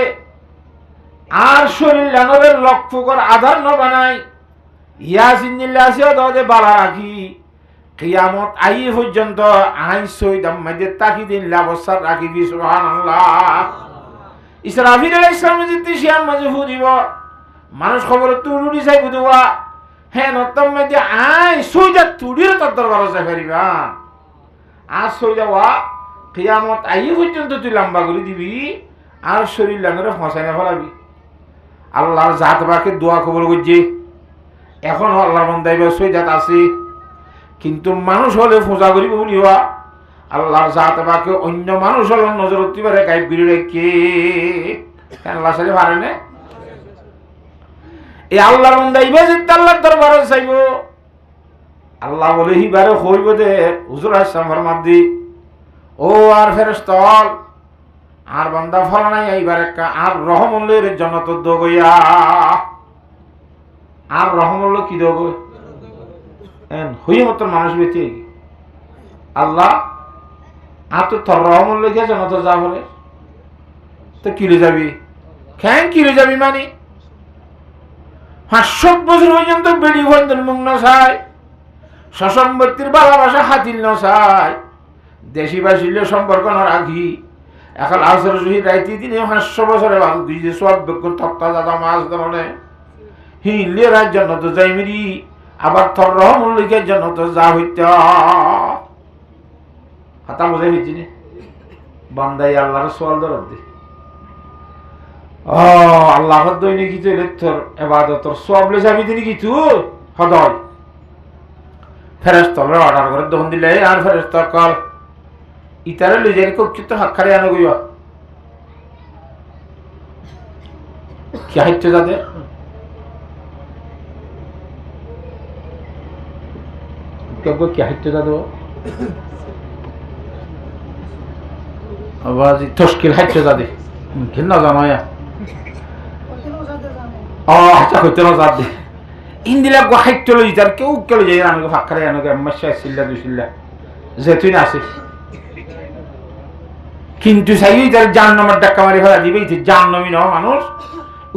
আর শরীর লানবের লক্ষ্য কর আধার ন বানাই ইয়াসিনিল্লাহ সে দে বালা রাখি কিয়ামত আই পর্যন্ত আই সইদাম মধ্যে তাকি দিন অবস্থা রাখিবি সুবহানাল্লাহ ইসরাফিল আলাইহিস সালাম যদি শিয়ার মাঝে ফুদিব মানুষ খবর তুড়ি চাই বুঝবা হ্যাঁ নতম মধ্যে আয় সইজা তুড়ির তোর দরবার যাই পারিবা আর সইজা ওয়া কিয়ামত আই পর্যন্ত তুই লম্বা করে দিবি আর শরীর লাঙরে ফসাই না ফেলাবি আল্লাহর জাত বাকে দোয়া কবুল করছে এখন আল্লাহর বান্দাইবা সইজাত আছে কিন্তু মানুষ হলে ফোঁজা করিব বলিবা আল্লাহর জাত বাকে অন্য মানুষ হলে নজর দিবারে গাইব করে রেখে কেন আল্লাহ সাথে পারে না এই আল্লাহর বান্দাইবা যে আল্লাহর দরবারে চাইব আল্লাহ বলে হিবারে হইব দে হুজুর আসসালাম ফরমাদি ও আর ফেরেশতাল আর বান্দা ফলানাই এইবার একটা আর রহমুল্লের জন্য তো দগইয়া আর রহমুল্ল কি দগ হই মত মানুষ বেঁচে আল্লাহ আর তো তোর রহমুল্ল গিয়ে জন্য তো যা বলে তো কিলে যাবি কেন কিলে যাবি মানে 500 বছর পর্যন্ত বেড়ি বন্ধন মুখ নসাই সসম্পত্তির ভালোবাসা হাতিল নসাই দেশি বাসিলে সম্পর্ক না রাখি এখন আসর সহি রাইতে দিনে 500 বছরে ভালো দুই যে সব বেগুন তক্তা দাদা মাছ ধরনে হিলে রাজ জন্য তো যাই মেরি আবার থর রহমুল্লিকের জন্য তো যা হইতে হাতা বোঝাই হয়েছি নি বান্দাই আল্লাহর সোয়াল দরদ দি আল্লাহর দৈনিক কিছু তোর এবাদতর সব লে যাবি তিনি কিছু হদয় ফেরেশতারে অর্ডার করে দহন দিলে আর ফেরেশতা কল ইতারে লই যাই কক্ষিত হাক্কারে আনো গইয়া কি হাইতে যাবে কেউ কি হাইতে যাবে আওয়াজ তশকিল হাইতে যাবে ঘিন্না জানায়া আচ্ছা কইতে না যাবে ইন্দিলা গো হাইতে লই যার কেউ কেউ যাই আনো হাক্কারে আনো গে মাসা সিল্লা দুসিল্লা যেতুই না আছে কিন্তু সাই যার জাহান্নামের ডাক্কা মারি ফেলা দিবে জাহান্নামী নয় মানুষ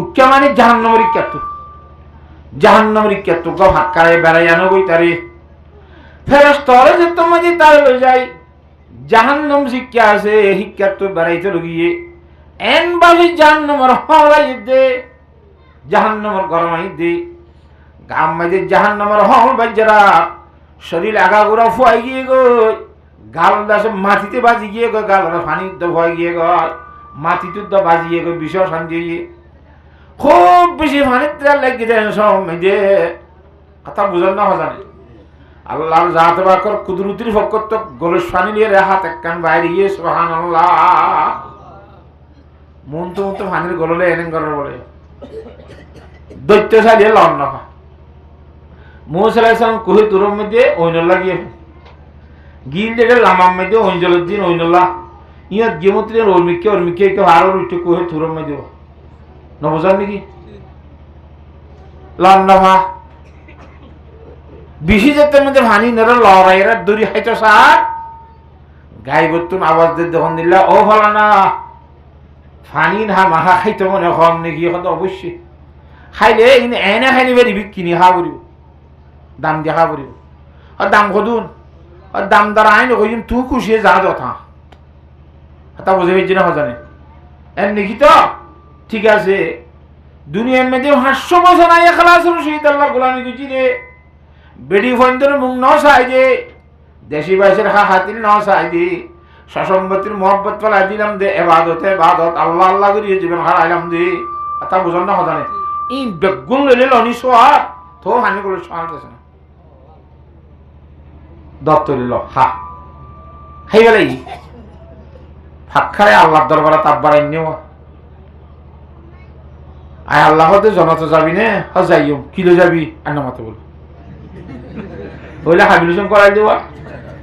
উচ্চা মানে জাহান্নামের ইচ্ছাত গো হাক্কারে বেড়াই আনো গই তারে ফেরেশতারে যে তোমাকে তার লই যাই জাহান্নাম শিক্ষা আছে শিক্ষা তো বেড়াইতে লগিয়ে এন বালি জাহান্নামের হলাই দে জাহান্নামের গরমাই দে গাম মাঝে জাহান্নামের হল বাজরা শরীর আগাগোড়া ফুয়াই গিয়ে গই গাল দাসে মাটিতে বাজি গিয়ে গো গাল পানির তো ভয় গিয়ে গয় মাটিতে তো বাজিয়ে গো বিষয় শান্তি খুব বেশি পানির তেল লেগে যায় সব মেঝে কথা বুঝার না জানে আল্লাহর জাত বাকর কুদরতির ফকর তো গলস পানি নিয়ে হাত একখান বাইরে গিয়ে সুবহানাল্লাহ মন তো পানির গললে এনে করার বলে দৈত্য সারিয়ে লন না মুসা আলাইহিস সালাম কুহি তুরম মধ্যে ওইন লাগিয়ে গিল দেখে লামাম মধ্যে ওইজলুদ্দিন ওইনুল্লাহ ইয়াত গেমত্রের ওরমিকে কেউ আরো উঠে কুহে তুরম মধ্যে নবজান নাকি লন্ডভা বেশি যেতে মধ্যে ভানি নর লড়াইরা দড়ি হাইতো সার গাই বর্তুন আওয়াজ দিয়ে যখন দিলা ও ভালো না ফানি না মাহা খাইতে মনে কম নাকি এখন তো অবশ্যই খাইলে এনে খাইনি বেরিবি কিনি খা পড়িব দাম দিয়ে খা পড়িব আর দাম কদুন আর দাম দ্বারা আইন কইম তুই খুশি যা যথা তা বুঝে পেয়েছি না জানে এর নাকি তো ঠিক আছে দুনিয়ার মধ্যে 500 বছর আগে খালাস রশিদ আল্লাহ গোলামি গুছি রে বেডি ফন্দর মুখ ন চাই দে দেশি বাইশের হাতিল ন চাই দে সসম্পত্তির মহব্বত ফেলাই দিলাম দে এবাদত আল্লাহ আল্লাহ করিয়ে জীবন হারাইলাম দে তা বুঝন না জানে ই বেগুন লইলে লনি সোয়ার তো হানি করে সোয়ার গেছে না দত্ত লিল হা হয়ে গেলে ফাঁকায় আল্লাহর দরবারে তাব্বার আইনেও আয় আল্লাহ হতে জনাতে যাবি নে যাইও কিলো যাবি আর নামাতে বল বলে হাবিলুশন করাই দেওয়া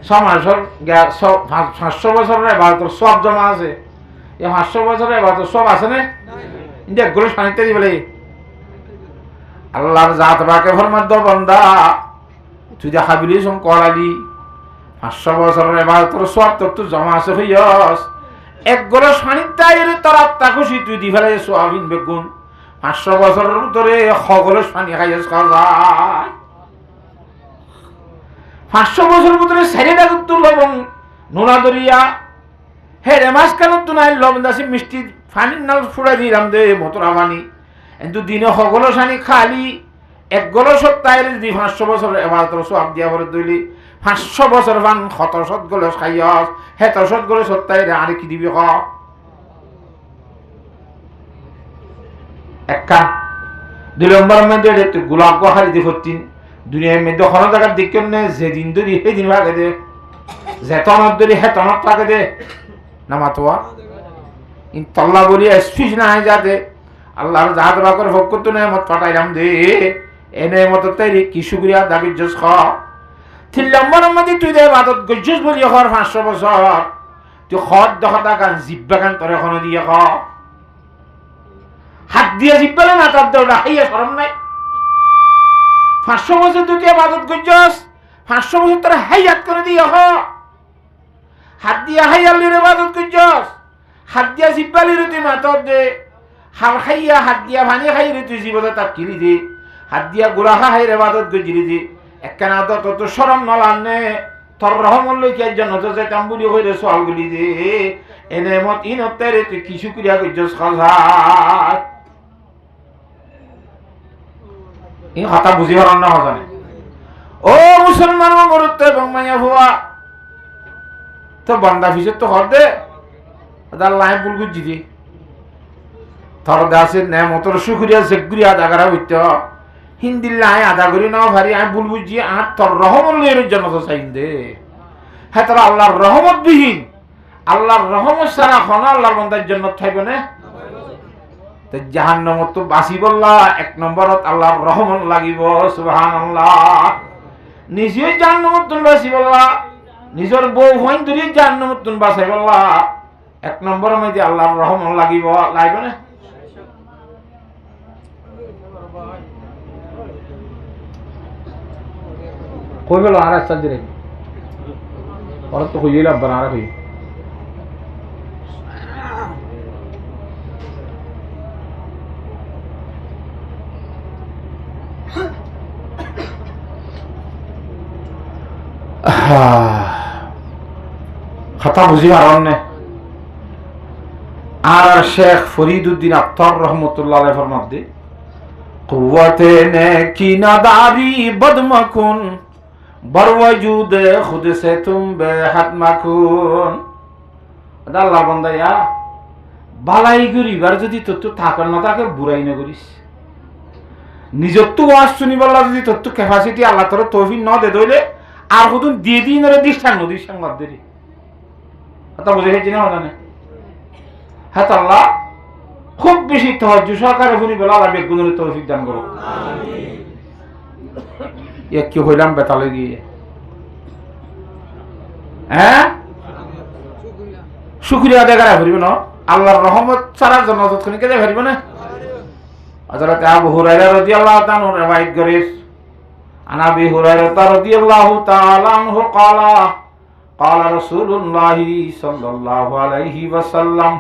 সমাজের 500 বছরের এবার সব জমা আছে এই 500 বছরের এবার সব আছে না ইন্ডিয়া গুলো শানিতে দিবলে আল্লাহর জাত বাকে ফরমাদ বান্দা তুই যে হাবিলুশন করালি 500 বছরের এবার তোর সব তোর জমা আছে হইয়াস এক গলো শানিতাই তোর আত্মা খুশি তুই দি ফেলে সোয়াবিন বেগুন 500 বছরের ভিতরে সকলে পানি খাইয়াস খাওয়া 500 বছরের ভিতরে সাইডা তুল লবণ নোনা দরিয়া হেরে মাছ কেন তো নাই লবণ দাসি মিষ্টি ফানির নাল ফুড়াই দিলাম দে মতরা পানি কিন্তু দিনে সকলো সানি খালি এক গলো সপ্তাহের যদি 500 বছর এবার সব দিয়া করে দইলি 500 বছর পান 700 গলো খাইয়াস 700 গলো সপ্তাহে আর কি দিবি ক একটা 2 নম্বর মধ্যে একটু গোলাপ গহারি দি ফতিন দুনিয়ার মধ্যে কোন জায়গার দিকেন নে যেদিন ধরি সেই দিন ভাগে দে যেতনত ধরি হেতনত ভাগে দে নামাতোয়া ইন তল্লা বলি স্পিচ না হয় যাতে আল্লাহর জাহাজ বাকর ফকত নেমত পাঠাইলাম দে এনে মত তাইরি কি শুকরিয়া দাবি জস খ 3 নম্বর মধ্যে তুই দে ইবাদত গজস বলি হর 500 বছর তুই খদ দহতা গান জিব্বা গান তোরে কোন দিয়ে খ হাত দিয়ে জিব্বালে না তার দেওয়া হাইয়া শরম নাই 500 বছর তুই ইবাদত গজস 500 বছর তোরে হাইয়াত করে দিয়ে হ হাত দিয়ে হাইয়ালির ইবাদত গজস হাত দিয়া জিব্বালির তুই মাতর দে হার খাইয়া হাত দিয়া ভানি খাইরে তুই জীবনে তাক কিরি দে হাত দিয়া গুলা খাইরে ইবাদত গজিরি দে একখানা তো শরম নলানে তোর রহমত লই কি জন্য তো যাইতাম বলি কইরে সওয়াল গুলি দে এনে মত ইনতেরে তুই কিছু করিয়া গজস খাজা এই কথা বুঝি হরন না হজানে ও মুসলমান মরতে এবং মাইয়া ভুয়া তো বান্দা ফিসে তো হর দে আল্লাহ ভুল বুঝি দি থর দাসের নেমতর শুকরিয়া জেগুরিয়া আদা করা হইত হিন্দি লাই আদা করি না ভারি আমি ভুল বুঝি আর তোর রহমত লইর জন্য তো চাইন দে হ্যাঁ তোর আল্লাহর রহমত বিহীন আল্লাহর রহমত ছাড়া খন আল্লাহর বান্দার জন্য থাকবে না তো জাহান্নামত তো বাসি বললা 1 নম্বরত আল্লাহর রহমত লাগিব সুবহানাল্লাহ নিজে জাহান্নামত তুন বাসি বললা নিজের বউ হইন ধরি জাহান্নামত তুন বাসাই বললা 1 নম্বরের মধ্যে আল্লাহর রহমত লাগিব লাগবে না কই বলো আর রাস্তা দিরে আর তো কইলা বানারা কই কথা বুঝি পারন না আর শেখ ফরিদউদ্দিন আত্তার রহমতুল্লাহ আলাইহি ফরমাতে কুওয়াতে নে কি নাদারি বদমকুন বরওয়াজুদ খুদ সে তুম বেহাত মাকুন আল্লাহ বান্দায়া বালাই করিবার যদি তোর থাকার না থাকে বুড়াই না করিস নিজের তো ওয়াজ শুনিবার যদি তোর তো ক্যাপাসিটি আল্লাহ তোর তৌফিক না দে দইলে আর কত দিয়ে দিন রে দিশাং বাদ দেরি কথা বুঝে হেজি না জানে হ্যাঁ আল্লাহ খুব বেশি তাহাজ্জুদ সহকারে শুনিবার আল্লাহ বেগুনের তৌফিক দান করো আমিন কি হইলাম বেতালে গিয়ে হ্যাঁ শুকরিয়া আদায় করা পারিব না আল্লাহর রহমত ছাড়া জান্নাত কোন কে যায় পারিব না হযরত আবু হুরায়রা রাদিয়াল্লাহু তাআলা রওয়ায়াত করেন আন আবি হুরায়রা রাদিয়াল্লাহু তাআলা আনহু ক্বালা ক্বালা রাসূলুল্লাহ সাল্লাল্লাহু আলাইহি ওয়াসাল্লাম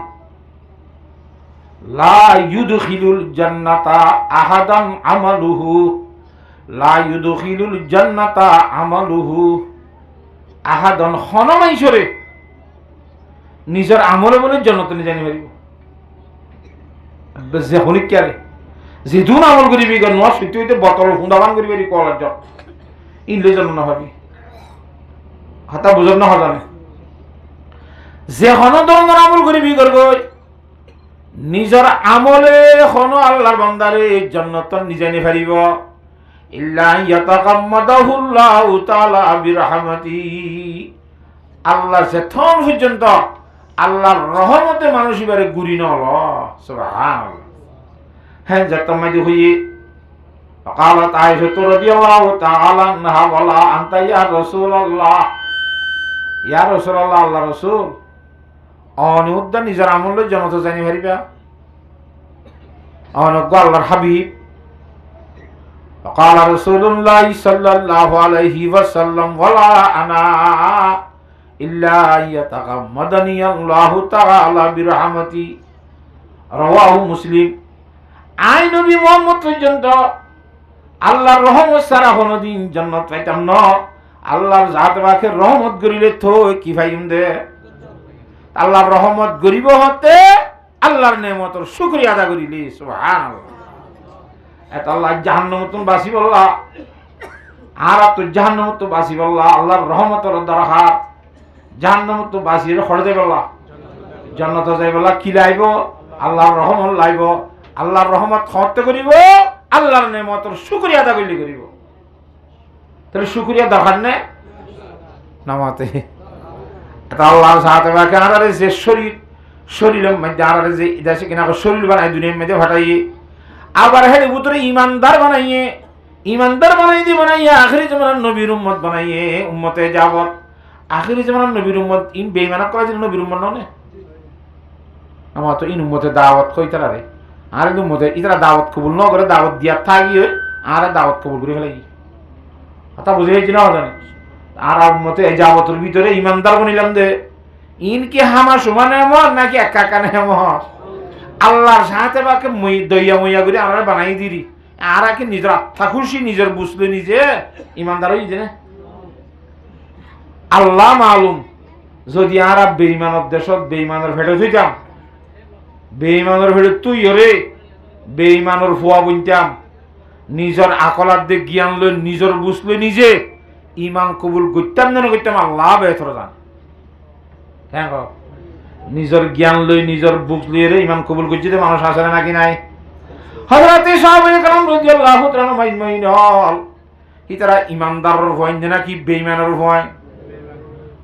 লা ইউদখিলুল জান্নাতা আহাদান আমালুহু লা ইউদখিলুল জান্নাতা আমালুহু আহাদান খনমাইছরে নিজের আমলে বলে জান্নাতে নি জানি পারিব যে হলিকারে যে দুন আমল করিবি গন নস হইতে বোতল হুন্দাবান করিবি কলার জব ইনলে জানো না ভাবি কথা বুঝন না হজানে যে হন ধরনের আমল করিবি গরগই নিজের আমলে হন আল্লাহর বান্দারে জান্নাত নিজে নি পারিব ইল্লা ইয়াতাকাম্মাদাহুল্লাহু তাআলা বিরহমাতি আল্লাহ যেথন পর্যন্ত আল্লাহর রহমতে মানুষ এবারে গুরি নল সুবহানাল্লাহ হ্যাঁ যতমাদি হই قالت عائشة رضي الله تعالى عنها ولا أنت يا رسول الله يا رسول الله الله رسول أنا উদ্দান নিজের আমল জনত জানি পারিবা অনজ্ঞ আল্লাহর হাবিব قال رسول الله صلى الله عليه وسلم ولا أنا إلا يتغمدني الله تعالى برحمتي رواه مسلم আই নবী মুহাম্মদ পর্যন্ত আল্লাহর রহমত ছাড়া কোনদিন জান্নাত পাইতাম না আল্লাহর জাত পাকের রহমত করিলে তো কি পাইম দে আল্লাহর রহমত গরিব হতে আল্লাহর নেমতর শুকরিয়া আদা করিলি সুবহানাল্লাহ। এত আল্লাহ জাহান্নামতন বাসি বললা আর তো জাহান্নামত বাসি বললা আল্লাহর রহমতর দরকার জাহান্নামত বাসির খরচে বললা জান্নাত যাই বললা কি লাইব আল্লাহর রহমত লাইব আল্লাহর রহমত খরতে করিব আল্লাহর নেমতর শুকরিয়া আদা করিলি করিব। তাহলে শুকরিয়া দরকার নেই নামাতে এটা আল্লাহর সাথে বাকি আরে যে শরীরের মধ্যে আরে যে দেশে কিনা শরীর বানাই দুনিয়ার মধ্যে ফাটাইয়ে আবার হেডে ভিতরে ইমানদার বানাই দিয়ে বানাইয়ে আখিরি জামানার নবীর উম্মত বানাইয়ে উম্মতে যাবত আখিরি জামানার নবীর উম্মত ইন বেঈমানা করা যে নবীর উম্মত নয় আমার তো ইন উম্মতে দাওয়াত কইতারা রে আর ইন উম্মতে ইতারা দাওয়াত কবুল ন করে দাওয়াত দিয়া থাকি আর দাওয়াত কবুল করে ফেলাই কথা বুঝে হয়েছি না জানি আর উম্মতে এই যাবতের ভিতরে ইমানদার বানাইলাম দে ইন কি হামা সমান এমন নাকি একা কানে এমন আল্লাহর সাথে বাকে দইয়া মইয়া করে আমরা বানাই দিরি আর কি নিজের আত্মা খুশি নিজের বুঝলে নিজে ইমানদার হয়ে যে আল্লাহ মালুম যদি আর বেঈমানের দেশত বেঈমানের ভেড়ে থইতাম বেঈমানের ভেড়ে তুই রে বেঈমানের ফুয়া বুনতাম নিজের আকলার দিক জ্ঞান লই নিজের বুঝলে নিজে ইমান কবুল করতাম না করতাম আল্লাহ বেহতর জান কেন নিজের জ্ঞান লই নিজের বুঝ লই রে ইমান কবুল করছি তো মানুষ আসে নাকি নাই হযরতে সাহাবায়ে কেরাম রাদিয়াল্লাহু তাআলা মাইন কি তারা ইমানদারের ভয় নাকি বেঈমানের ভয়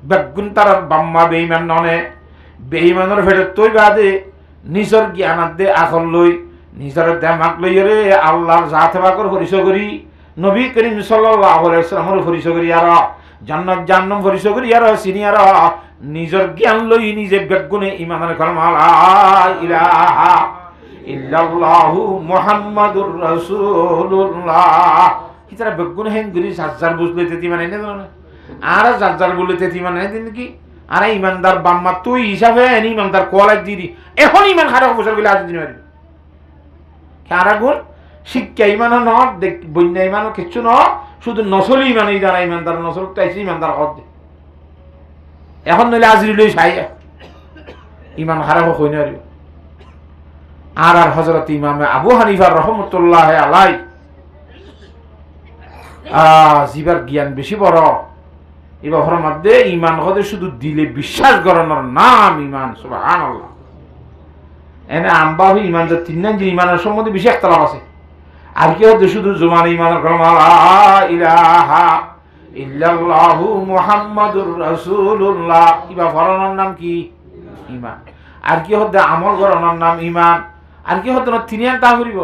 বেগুন তারা বাম্মা বেঈমান ননে বেঈমানের ভেড়ে তুই বাদে নিজের জ্ঞান দে আকল লই নিজের দেমাক লই রে আল্লাহর জাতে বাকর পরিচয় করি নবী করিম সাল্লাল্লাহু আলাইহি ওয়াসাল্লামের পরিচয় করি আর জান্নাত জাহান্নাম পরিচয় করি আর সিনিয়র নিজের জ্ঞান লই নিজে বেগুনে ইমানের কালমা লা ইলাহা ইল্লাল্লাহু মুহাম্মাদুর রাসূলুল্লাহ কি তারা বেগুনে হেন গরি সাজ্জার বুঝলে তেতি মানে না আর সাজ্জার বলে তেতি মানে দিন কি আরে ইমানদার বাম্মা তুই হিসাবে এনি ইমানদার কোয়ালাই দিদি এখন ইমান খারাপ বছর গেলে আজ দিন পারি কারা গুণ শিক্ষা ইমানও ন বন্যা ইমানও কিচ্ছু ন শুধু নসলি ইমানই দ্বারা ইমানদার নসল তাইছে ইমানদার হদ দে এখন নইলে আজরি লই চাই ইমান খারাপ হই না আর হযরত ইমাম আবু হানিফা রাহমাতুল্লাহ আলাইহি জিবার জ্ঞান বেশি বড় এই ব্যাপারের মধ্যে ইমান হতে শুধু দিলে বিশ্বাস করানোর নাম ইমান সুবহানাল্লাহ এনে আমবাহু ইমান যে তিন নাম ইমানের সম্বন্ধে বেশি একতলাপ আছে আর কি হতে শুধু জুমান ইমানের কালমা লা ইলাহা ইল্লাল্লাহু মুহাম্মাদুর রাসূলুল্লাহ ইবা ফরনার নাম কি ইমান আর কি হতে আমল করানোর নাম ইমান আর কি হতে না তিনিয়ান তা করিব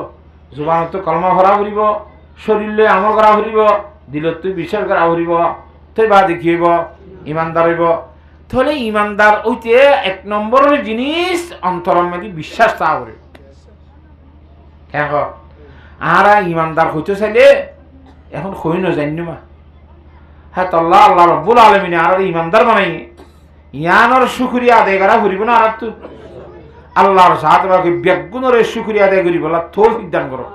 জুবানত কলমা ভরা করিব শরীর লই আমল করা করিব দিলত তুই বিশ্বাস করা করিব তুই বা দেখিব ইমানদার হইব তাহলে ইমানদার ওইতে এক নম্বরের জিনিস অন্তরের মধ্যে বিশ্বাস তা করে কেন আর ইমানদার হইতে চাইলে এখন হই না জানি মা হ্যাঁ তল্লাহ আল্লাহ রব্বুল আলামিন আর ইমানদার বানাই ইয়ানোর শুকরিয়া আদায় করা করিব না আর তুই আল্লাহর সাথে বাকি বেগুনের শুকরিয়া আদায় করিব আল্লাহ তৌফিক দান করো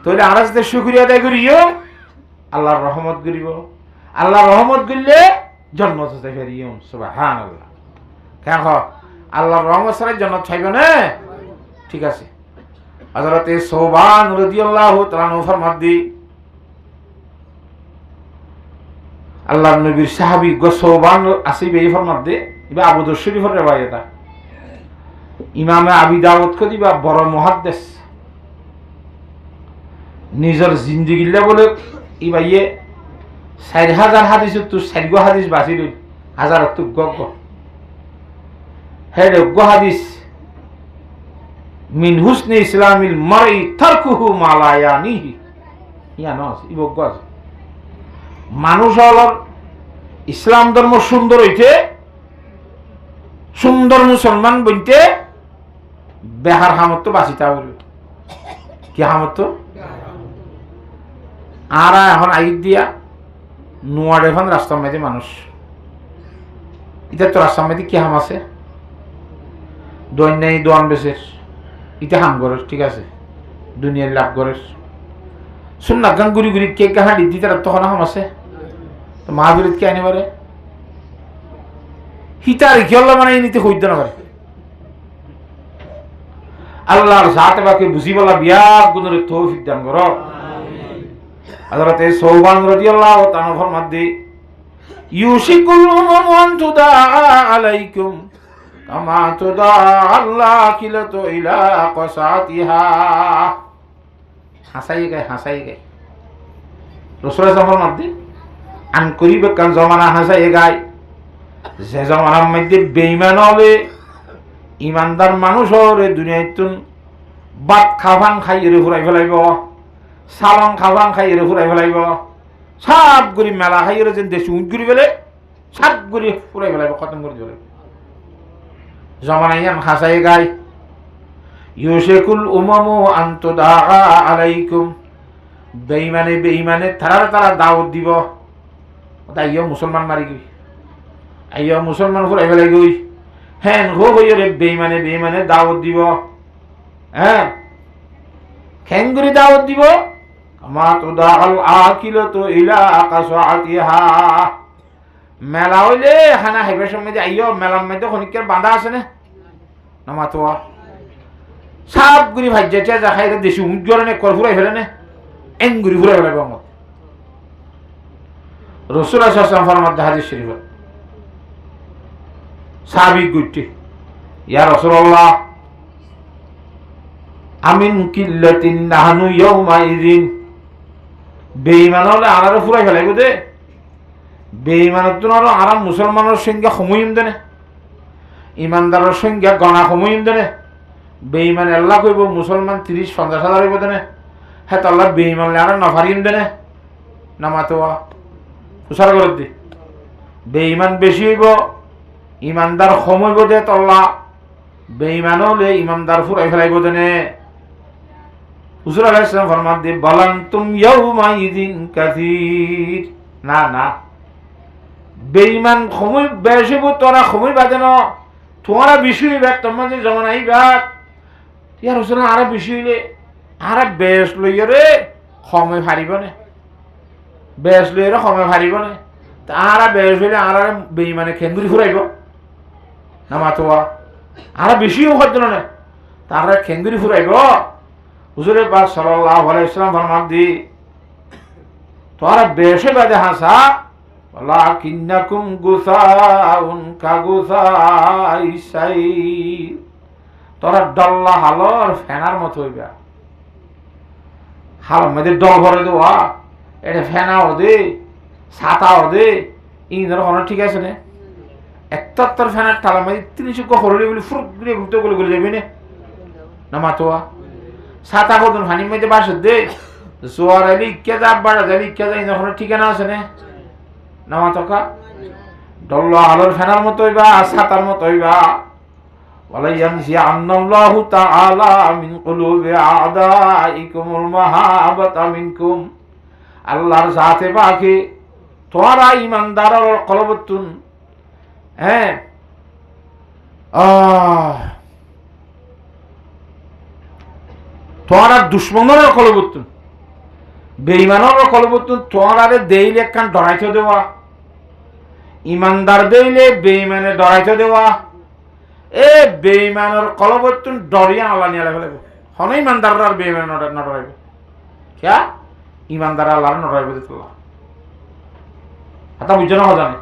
তাহলে আর যদি শুকরিয়া আদায় করিও আল্লাহর রহমত করিব আল্লাহর রহমত করলে জান্নাত যাইবে সুবহানাল্লাহ কেন আল্লাহর রহমত ছাড়া জান্নাত চাইবে না ঠিক আছে হযরতে সৌবান রাদিয়াল্লাহু তাআলা ফরমাদি আল্লাহর নবীর সাহাবী সৌবান আসিবে এই ফরমাদে ইবা আবু দাউদ শরীফের riwayat ইমাম আবি দাউদ কদিবা বড় মুহাদ্দিস নিজের জিন্দেগিলে বলে ইবাইয়ে 4000 হাদিস তো 4000 হাদিস বাসি রই হাজার তো গগ হেড গগ হাদিস মিন হুসনি ইসলামিল মারই তারকুহু মা লা ইয়ানিহি ইয়ানস ইবগ মানুষ হলো ইসলাম ধর্ম সুন্দর হইতে সুন্দর মুসলমান বইতে বেহার হামত বাঁচিতে হবে কি হামত আর এখন আইক দিয়া নোয়ার এখন রাস্তার মধ্যে মানুষ এটা তো রাস্তার মধ্যে কি হাম আছে দোয়ান নেই দোয়ান বেশের এটা হাম করে ঠিক আছে দুনিয়ার লাভ করে শুন না গান গুড়ি গুড়ি কে কাহানি দিতে তখন হাম আছে তো মাহাবীরত কে আনি পারে হিতার কি হল্লা মানে নিতে হইতে না পারে আল্লাহর জাতে বাকে বুঝি বলা বিয়া গুণের তৌফিক দান করো। হযরত সৌবান রাদিয়াল্লাহু তাআলা ফরমাতে ইউশিকুল উমামু আন তুদা আলাইকুম কামা তুদা আল্লাকিলাতু ইলা কাসাতিহা। হাসাই গায় রাসূল ফরমাতে আন করিবে কান জমানা হাসাই গায় যে জমানার মধ্যে বেঈমান হবে ইমানদার মানুষ হরে দুনিয়াতুন বাত খাবান খাইয়ে ফুরাই ফেলাইব, সালং খাবান খাইয়ে ফুরাই ফেলাইব, সব গুলি মেলা খাইয়ে যেন দেশে উঁচ ঘুরি ফেলে সব গুলি ফুরাই ফেলাইব, খতম করে চলে জমানাই হাসাই গায় ইউশিকুল উমামু আন তুদা আলাইকুম। বেঈমানে তারা দাওয়াত দিব, আইয়া মুসলমান মারি গই, আইয়া মুসলমান ফুরাই ফেলাই গই, হ্যাঁ হো হইরে বেঈমানে দাওয়াত দিব, হ্যাঁ খেঙ্গুরি দাওয়াত দিব। কামা তুদা আল আকিলাতু ইলা কাসাতিহা। মেলা হইলে খানা হাইবার সময় আইয়া মেলার মধ্যে খনিকের বাঁধা আছে না নামাতোয়া সব গুলি ভাজ্যা যা খাই দেশি উঁচ গড়ে কর ফুরাই ফেলে না এঙ্গুরি ফুরাই ফেলাইব আমার। রাসূল সাল্লাল্লাহু আলাইহি ওয়াসাল্লাম হাদিস শরীফ সাহাবী গুটি ইয়া রাসূলুল্লাহ আমিন কিল্লাতিন নাহনু ইয়াউমা ইযিন। বেঈমান হলে আনারে ফুরাই ফেলাইব দে, বেঈমানের তো আরাম মুসলমানের সংখ্যা সময় দেনে, ইমানদারের সংখ্যা গণা সময় দেনে। বেঈমান আল্লাহ কইব মুসলমান 30-50 হাজার হইব দেনে, হ্যাঁ তো আল্লাহ বেঈমান আর নফারিম দেনে নামাতোয়া প্রচার করে দি। বেঈমান বেশি হইব ইমানদার কম হইব দে তল্লা, বেঈমান হলে ইমানদার ফুরাই ফেলাইব দেনে। হুজুর আলাইহিস সালাম ফরমান দি বালান্তুম ইয়াউমা ইযিন কাসীর। না বেঈমান সময় বেশি হইব তোরা সময় বাদে ন তোরা বেশি হইবে তোমার যে জমান আইবা ইয়া রাসূলুল্লাহ আরে বেশি হইলে আরে বেশ লইয়া রে সময় হারিব না, বেশ লইয়া সময় হারিব না, তারা বেশ হইলে আর বেঈমানে খেঙ্গুরি ফুরাইব নামাতোয়া আরে বেশিও হইতো না তারা খেঙ্গুরি ফুরাইব। হুজুরে পাক সাল্লাল্লাহু আলাইহি ওয়াসাল্লাম ফরমান দি তোরা বেশে বাদে হাসা ওয়ালাকিন্নাকুম গুসাউন কাগুসাইস সাইর। তোরা ডল্লা হালর ফেনার মতো হইবা, হাল মধ্যে ডল ভরে দেওয়া এটা ফেনা হদে ছাতা হদে ইন্দ্র হন ঠিক আছে না। একটা ফেনার টালা মাঝে 300 হরলি বলে ফুরুক দিয়ে ঘুরতে গলে যাবি না মাতোয়া ছাতা কদন ফানির মধ্যে বাসে দে জোয়ার আলি ইকে যা বাড়া যালি ইকে যা ইন্দ্র হন ঠিকানা আছে না মাতকা ডল্লা হালর ফেনার মতো হইবা ছাতার মতো হইবা। ওয়ালা ইয়ানজিআন্নাল্লাহু তাআলা মিন কুলুবি আ'দাইকুমুল মাহাব্বাতা মিনকুম। আল্লাহর জাতে পাকে তোরা ইমানদারের কলবতুন হ্যাঁ তোরা দুশ্মনের কলবতুন বেঈমানের কলবতুন তোরারে দেইলে একখান ডরাইতে দেওয়া, ইমানদার দেইলে বেঈমানে ডরাইতে দেওয়া। এ বেঈমানের কলবতুন ডরিয়া আল্লাহ নিয়ে ফেলবে হন ইমানদাররা আর বেঈমান নডরাইব ক্যা ইমানদার আল্লাহর নডরাইব দিতলা হাতা বুঝছো না জানে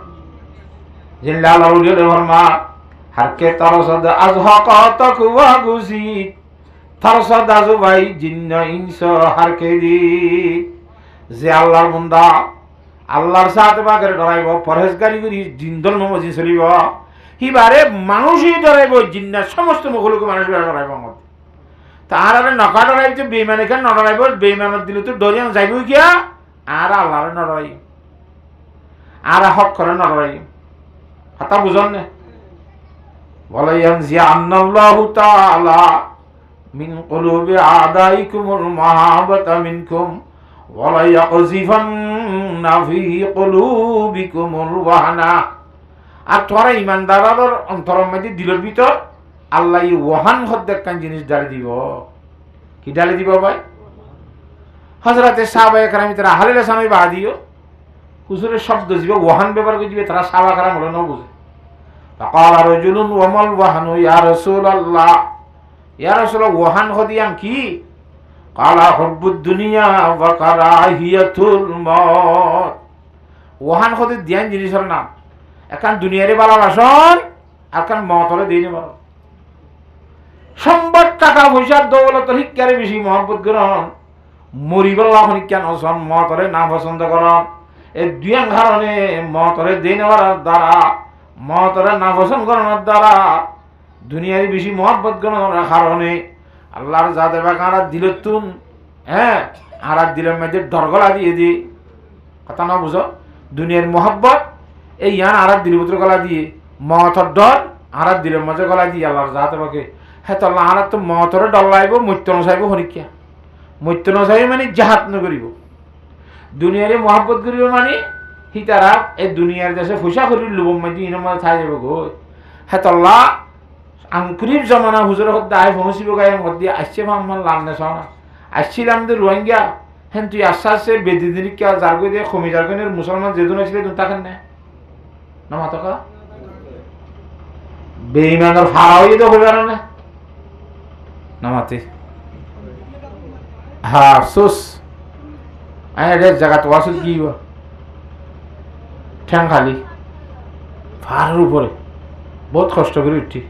জিল্লা আল্লাহর ফরমা হারকে তারসাদ আজহাকাতাক ওয়া গুজি তারসাদ আজবাই জিন্ন ইনস হারকে দি। যে আল্লাহর বান্দা আল্লাহর সাথে বাগের ডরাইব পরহেজগারি করি জিন্দল নমজি চলিব হিবারে মানুষই ডরাইব জিন্নার সমস্ত মুখলোক মানুষ ডরাইব আমার তার আরে নকা ডরাইব যে বেঈমানে কেন নডরাইব বেঈমানত দিলে তো ডরিয়ান যাইব কিয়া আর আল্লাহর নডরাই আর হক করে নডরাই হাতা বুঝন না। বলে ইয়ানজিআন্নাল্লাহু তাআলা মিন কুলুবি আ'দাইকুমুল মাহাব্বাতা মিনকুম ওয়ালা ইয়াকযিফান্না ফি কুলুবিকুমুল ওয়াহনা। আর তোরা ইমানদারের অন্তরের মধ্যে দিলের ভিতর আল্লাহ ওয়াহান হদ্দের কান জিনিস ডালি দিব। কি ডালি দিব ভাই? হযরতে সাহাবায়ে কেরাম তারা হালিলে সামনে বা দিও হুজুরের শব্দ দিবে ওয়াহান ব্যবহার করে দিবে তারা সাহাবা কেরাম হলো না বুঝে। ফাকালা রাজুলুন ওয়া মাল ওয়াহানু ইয়া রাসূলুল্লাহ ইয়া রাসূলুল্লাহ ওহান হদিয়াম কি? কালা হুব্বুদ দুনিয়া ওয়া কারাহিয়াতুল মউত। ওহান হদি দিয়ান জিনিসের নাম। এখন দুনিয়ারে ভালোবাসন আর কান মতরে দিনে ভালো। সম্পদ টাকা পয়সার দৌলতের শিক্ষারে বেশি মহব্বত করন, মরিবল্লাহ কেন মতরে না পছন্দ করন। এই দুই কারণে মতরে দিয়ে নেওয়ার দ্বারা, মতরে না পছন্দ করানোর দ্বারা, দুনিয়ারই বেশি মহব্বত করানোর কারণে আল্লাহর যাতে বা কারা দিল তুন, হ্যাঁ আর দিলের মধ্যে ডরগলা দিয়ে দি কথা না বুঝো। দুনিয়ার মহব্বত এই ইয়ান আর দিল পুত্র গলা দিয়ে, মতর ডর আর দিলের মাঝে গলা দিয়ে আল্লাহর যাতে বাকে হ্যাঁ তো আল্লাহ আর তো মতরে ডর লাগব, মৃত্যু নচাইব হরিকা, মৃত্যু নচাইব মানে জাহাত নকরিব। দুনিয়ারে মহব্বত করিব মানে সি তারা এই দুনিয়ার দেশে পয়সা করি লুব মাঝে ইনের মাঝে থাই যাব গো। হ্যাঁ তল্লা আংকুরির জমানা হুজুরের হদ্দে আয় পৌঁছিব গায়ে মধ্যে আসছে আমার লামনে না আসছিলাম তো রোহিঙ্গা। হ্যাঁ তুই আস্তে আস্তে বেদিদিন কে যার গই দিয়ে খমি যার গনের মুসলমান যেদিন আসলে তুমি তাকেন না মাতকা বেইমানের ফাড়া হয়ে তো হইবার না নামাতে। হ্যাঁ আফসোস জায়গা তো আসল কি ঠ্যাং খালি ফাড়ার উপরে বহুত কষ্ট করে উঠি।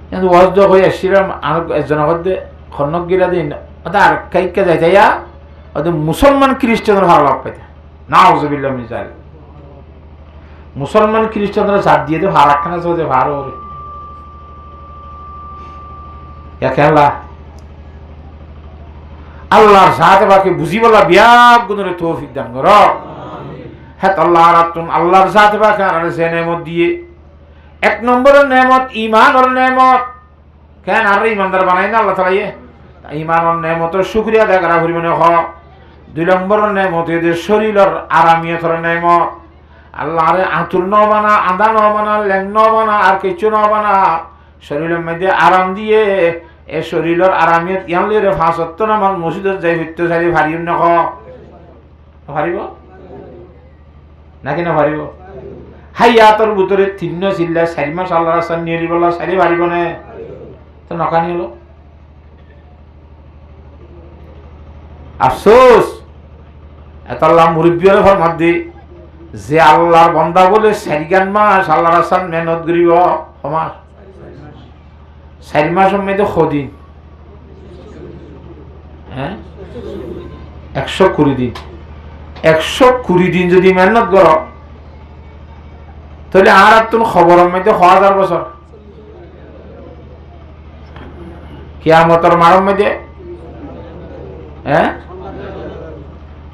কিন্তু ওয়াজ দেওয়া হয়ে আসছিলাম আর একজনের মধ্যে খন্নক গিরা দিন আর কাইকা যাইতে ইয়া ওদের মুসলমান খ্রিস্টানরা ভালো লাভ পাইতে না হজবিল্লাহ মিজাইল মুসলমান খ্রিস্টানরা জাত দিয়ে তো ভাড়া খানা চলছে ভাড়া ওরে খেলা আল্লাহর সাথে বাকি বুঝি বলা বিয়াক গুণরে তৌফিক দান কর। হ্যাঁ আল্লাহ রাতুন আল্লাহর সাথে বাকি আর সে নেমত দিয়ে এক নম্বরের নেমত ইমানের নেমত। কেন আর ইমানদার বানাই না আল্লাহ তাআলা ইমানের নেমতের শুকরিয়া আদায় করা পরিমাণে হ। দুই নম্বরের নেমত এদের শরীরের আরামিয়তের নেমত। আল্লাহরে আতুর ন বানা, আদা ন বানা, ল্যাং ন বানা, আর কিছু ন বানা, শরীরের মধ্যে আরাম দিয়ে এ শরীরের আরামিয়ত ইয়ানলে রে ফাঁসত্ব নামাজ মসজিদত যাই হইতে চাই ভারিম না ভারিব নাকি না ভারিব। হাইয়াতর ভিতরে তিন্ন চিল্লা 4 মাস আল্লাহ রাস্তা নিয়ে বলা সারি ভারিব না তো নকানি হলো। আফসোস এত আল্লাহ মুরব্বীর ফরমাত দি যে আল্লাহর বান্দা বলে 4 মাস আল্লাহ রাস্তা মেহনত করিব সমাজ 4 মাসের মধ্যে কদিন হ্যাঁ 120 দিন 120 দিন যদি মেহনত করো তাহলে আর তুমি খবরের মধ্যে 1000 বছর কিয়ামতের মারের মধ্যে হ্যাঁ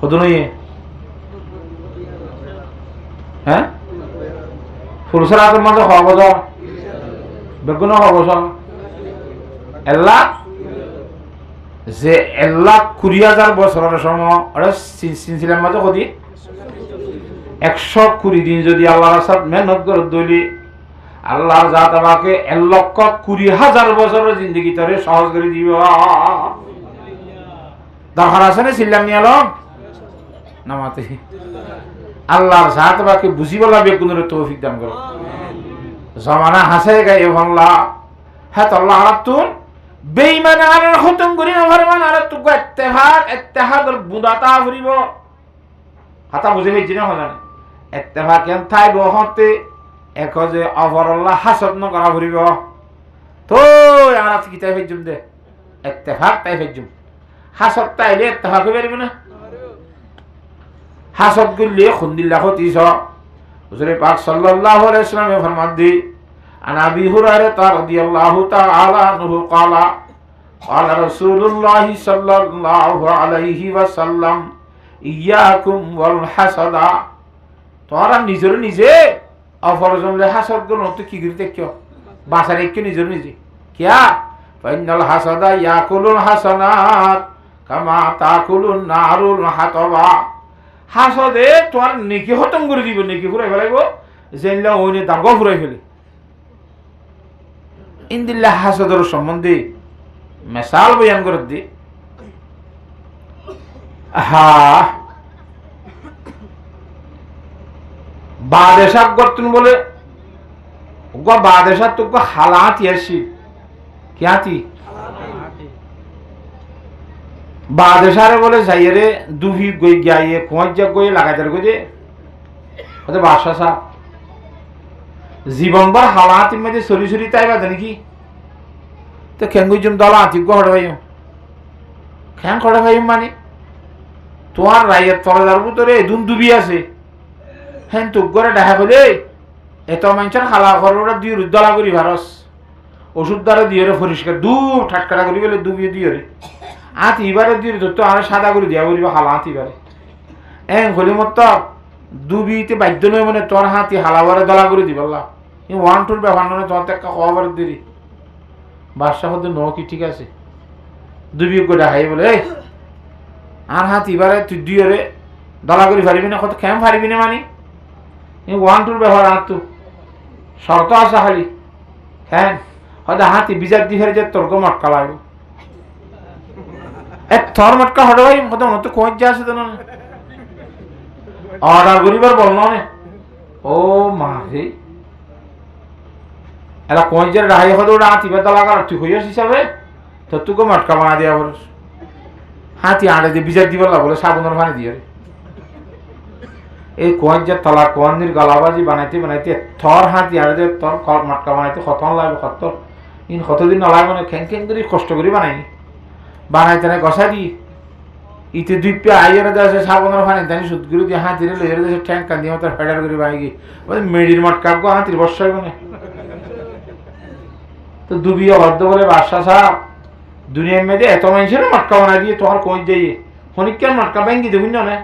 কত নয় হ্যাঁ ফুলসরাতের মধ্যে 100 বছর বেগুন 100 বছর এল্লাহ যে 1,20,000 বছরের সময় সিলসিলার মাঝে কদি 120 দিন যদি আল্লাহর রাস্তায় মেহনত করে দলি আল্লাহর জাত আমাকে 1,20,000 বছরের জিন্দগি তরে সহজ করে দিব। দরকার আছে না সিল্লাম নিয়ে আলো নামাতে আল্লাহর জাত আমাকে বুঝিব লাগবে কোনের তৌফিক দান করো। জমানা হাসে গায়ে ভাল্লা হ্যাঁ তো আল্লাহ আরাতুন বেঈমান আর খতম করি না ফরমান আর তো ইত্তেহাদর বুদাতা ফুরিব হাতা বুঝে হইছি না হলানে ইত্তেফাক কেন থাইব হতে এক যে অফরল্লাহ হাসদ ন করা ফুরিব তো আর কি তাই ফেজুম দে ইত্তেফাক তাই ফেজুম হাসদ তাইলে ইত্তেফাক হইবে না হাসদ গুলি খুন্দিল্লাহ হতিস হুজুর পাক সাল্লাল্লাহু আলাইহি ওয়াসাল্লাম ফরমান দি عن أبي هريرة رضي الله تعالى عنه قال قال رسول الله صلى الله عليه وسلم إياكم والحسد তোমরা নিজের নিজে অপরজনলে হাসদ গুলো তো কি করতে কেউ বাসারে কি নিজের নিজে কিয়া ফাইনাল হাসাদা ইয়াকুলুল হাসানাত কামা তাকুলুন নারুল হাতাবা। হাসদে তোমার নেকি খতম করে দিব, নেকি ফুরাই ফেলাইব জেনলা ওইনে দাগো ফুরাই ফেলে। ইন্দিল্লাহ হাসদের সম্বন্ধে মিসাল বয়ান করে দি হ্যাঁ বাদেশাক গর্তন বলে বাদেশাক তো হালাত ইয়াসি কি হাতি বাদেশারে বলে যাইয়ে দুভি গই গাইয়ে কোঁচ গই লাগাইদার গই ওতে বাসা সা জীবনবার হাওয়া হাতির মধ্যে সরি সরি তাই বাদে নাকি তো খেঙ্গুজুম দলা হাতি গড়ে ভাই খ্যাং করে ভাই মানে তোমার রাইয়ের তলাদার ভিতরে দুন দুবি আছে হ্যাঁ তুক করে দেখা করে এত মানুষের হালা ঘর দুই দলা করি ভারস ওষুধ দ্বারা দিয়ে পরিষ্কার দু ঠাটকাটা করি বলে দুবিয়ে দিয়ে আতি এবারে দিয়ে তো আর সাদা করে দিয়া বলিব হালা হাতি এবারে হলি মত দুবিতে বাধ্য নয় মানে তোর হাতি হালাবারে দলা করে দি বললা ওয়ান টুর ব্যাপার নয় তোমার তো একটা খবর দিলি বাদশাহ হতে ন কি ঠিক আছে দুবি করে হাই বলে আর হাতি এবারে তুই দিয়ে দলা করে পারিবি না কত খেম পারিবি না মানে ওয়ান টুর ব্যাপার আর তো শর্ত আছে খালি হ্যাঁ হয়তো হাতি বিজার দিয়ে যে তোর মটকা লাগবে থর মটকা হটে ভাই মতো মতো কোচ যা আছে তো না অর্ডার করিবার বল না ও মা রে এরা কোচ যে রাহাই হতো ওটা হাতি বেদা লাগার তুই হইয়াস হিসাবে তো তোকে মটকা বানা দিয়া বল হাতি আড়ে দিয়ে বিজার দিবার বলে সাবুনের পানি দিয়ে এই কোচ যে তলা কোয়ানির গলাবাজি বানাইতে বানাইতে থর হাতি আড়ে দিয়ে তোর মটকা বানাইতে কতক্ষণ লাগবে কতদিন নলাগবে না খেং খেং করে কষ্ট করে বানাইনি বানাইতে না গসা দি ইতে দুই পে আইয়ের দেশে সাবনের পানি দানি সুদগুলো দিয়ে হাতিরে লইয়ের দেশে ট্যাঙ্ক কান দিয়ে তার ফেডার করে বাই গিয়ে বলে মেডির মটকা গো হাতির বর্ষা হইব না তো দুবি অবাধ্য বলে বাদশাহ সাহেব দুনিয়ার মেয়েদের এত মানুষের মটকা বানাই দিয়ে তোমার কোচ যাইয়ে হনিকের মটকা ব্যাঙ্গি দেখুন না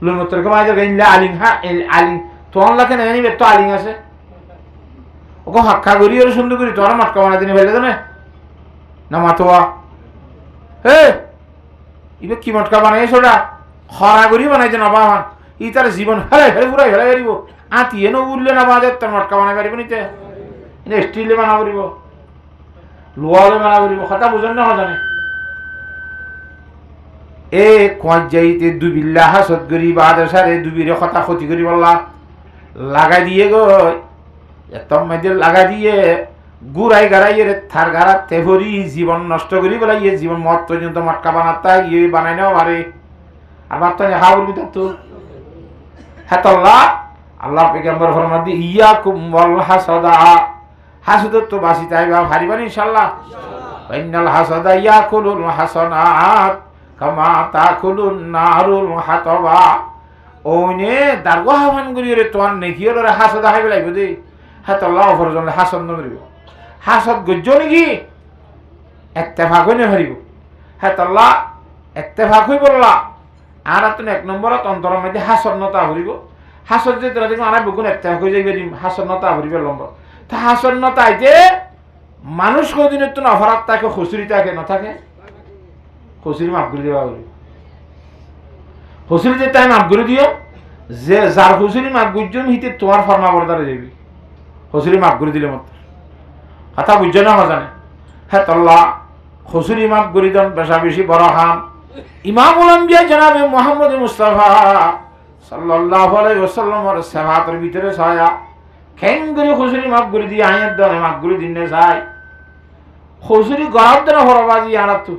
লুমত্তরকে মাঝে গাইলে আলিং হ্যাঁ আলিং তোমার লাগে না জানি তো আলিং আছে ওকে হাক্কা করি ওর সুন্দর করি তোমার মটকা বানাই দিনে ফেলে তো না মাতোয়া হে ইবে কি মটকা বানাইছ ওটা খরা করি বানাইছে না বাহান ই তার জীবন ফেলে ফেলে পুরাই ফেলে পারিব আতি এনে উঠলে না বাজে তার মটকা বানাই পারিব নিতে স্টিলে বানা করিব লোহালে বানা করিব কথা বুঝেন না জানে এ কোয়াজ যাইতে দুবিল্লা হাসত করি বাদেশারে দুবিরে কথা ক্ষতি করি বললা লাগাই দিয়ে গই এত মেয়েদের লাগাই দিয়ে গুড়াই গাড়াই থার গাড়া তেভরি জীবন নষ্ট করি বলে ইয়ে জীবন মত পর্যন্ত মটকা বানাতা ইয়ে বানাই নেওয়া পারে আর বার্তা হাউর ভিতর তো হ্যাঁ তল্লা আল্লাহ পেগম্বর ফরমান দি ইয়া কুম্বল হাসদা হাসুদত তো বাসি তাইবা ভারিবান ইনশাআল্লাহ ইন্নাল হাসাদা ইয়াকুলুল হাসানাত কামা তাকুলুন নারুল হাতাবা ওনে দারগা হামান করি রে তোর নেকিয়র হাসদা হাইবে লাগবে দে হ্যাঁ তল্লা ফরজন হাসন নরিব হাসত গজ্জ নাকি এত্তেফাক হয়ে নেহারিব হ্যাঁ তল্লা এত্তেফাক হয়ে বললা আর তুমি এক নম্বরত অন্তরের মধ্যে হাসন্নতা হরিব হাসত যে তোরা দেখুন আর বেগুন এত্তেফাক হয়ে যাইবে হাসন্নতা হরিব নম্বর তা হাসন্নতা আইতে মানুষ কোনদিনের তো অপরাধ থাকে খুচুরি থাকে না থাকে খুচুরি মাফ করে দেওয়া করি খুচুরি যে তাই মাফ করে দিও যে যার খুচুরি মাফ গুজন হিতে তোমার ফর্মা বর্দারে যাবি খুচুরি মাফ করে দিলে মতো কথা বুঝছো না জানে হ্যাঁ তল্লা খুচুরি মাফ করি দেন বেশা বেশি বড় হাম ইমামুল আম্বিয়া জনাবে মুহাম্মদ মুস্তাফা সাল্লাল্লাহু আলাইহি ওয়াসাল্লামের সেবাতের ভিতরে ছায়া খেং করে খুচুরি মাফ করে দিয়ে আয়াত দেন মাফ করে দিনে চাই খুচুরি গরাব দেন হরবাজি আনাতু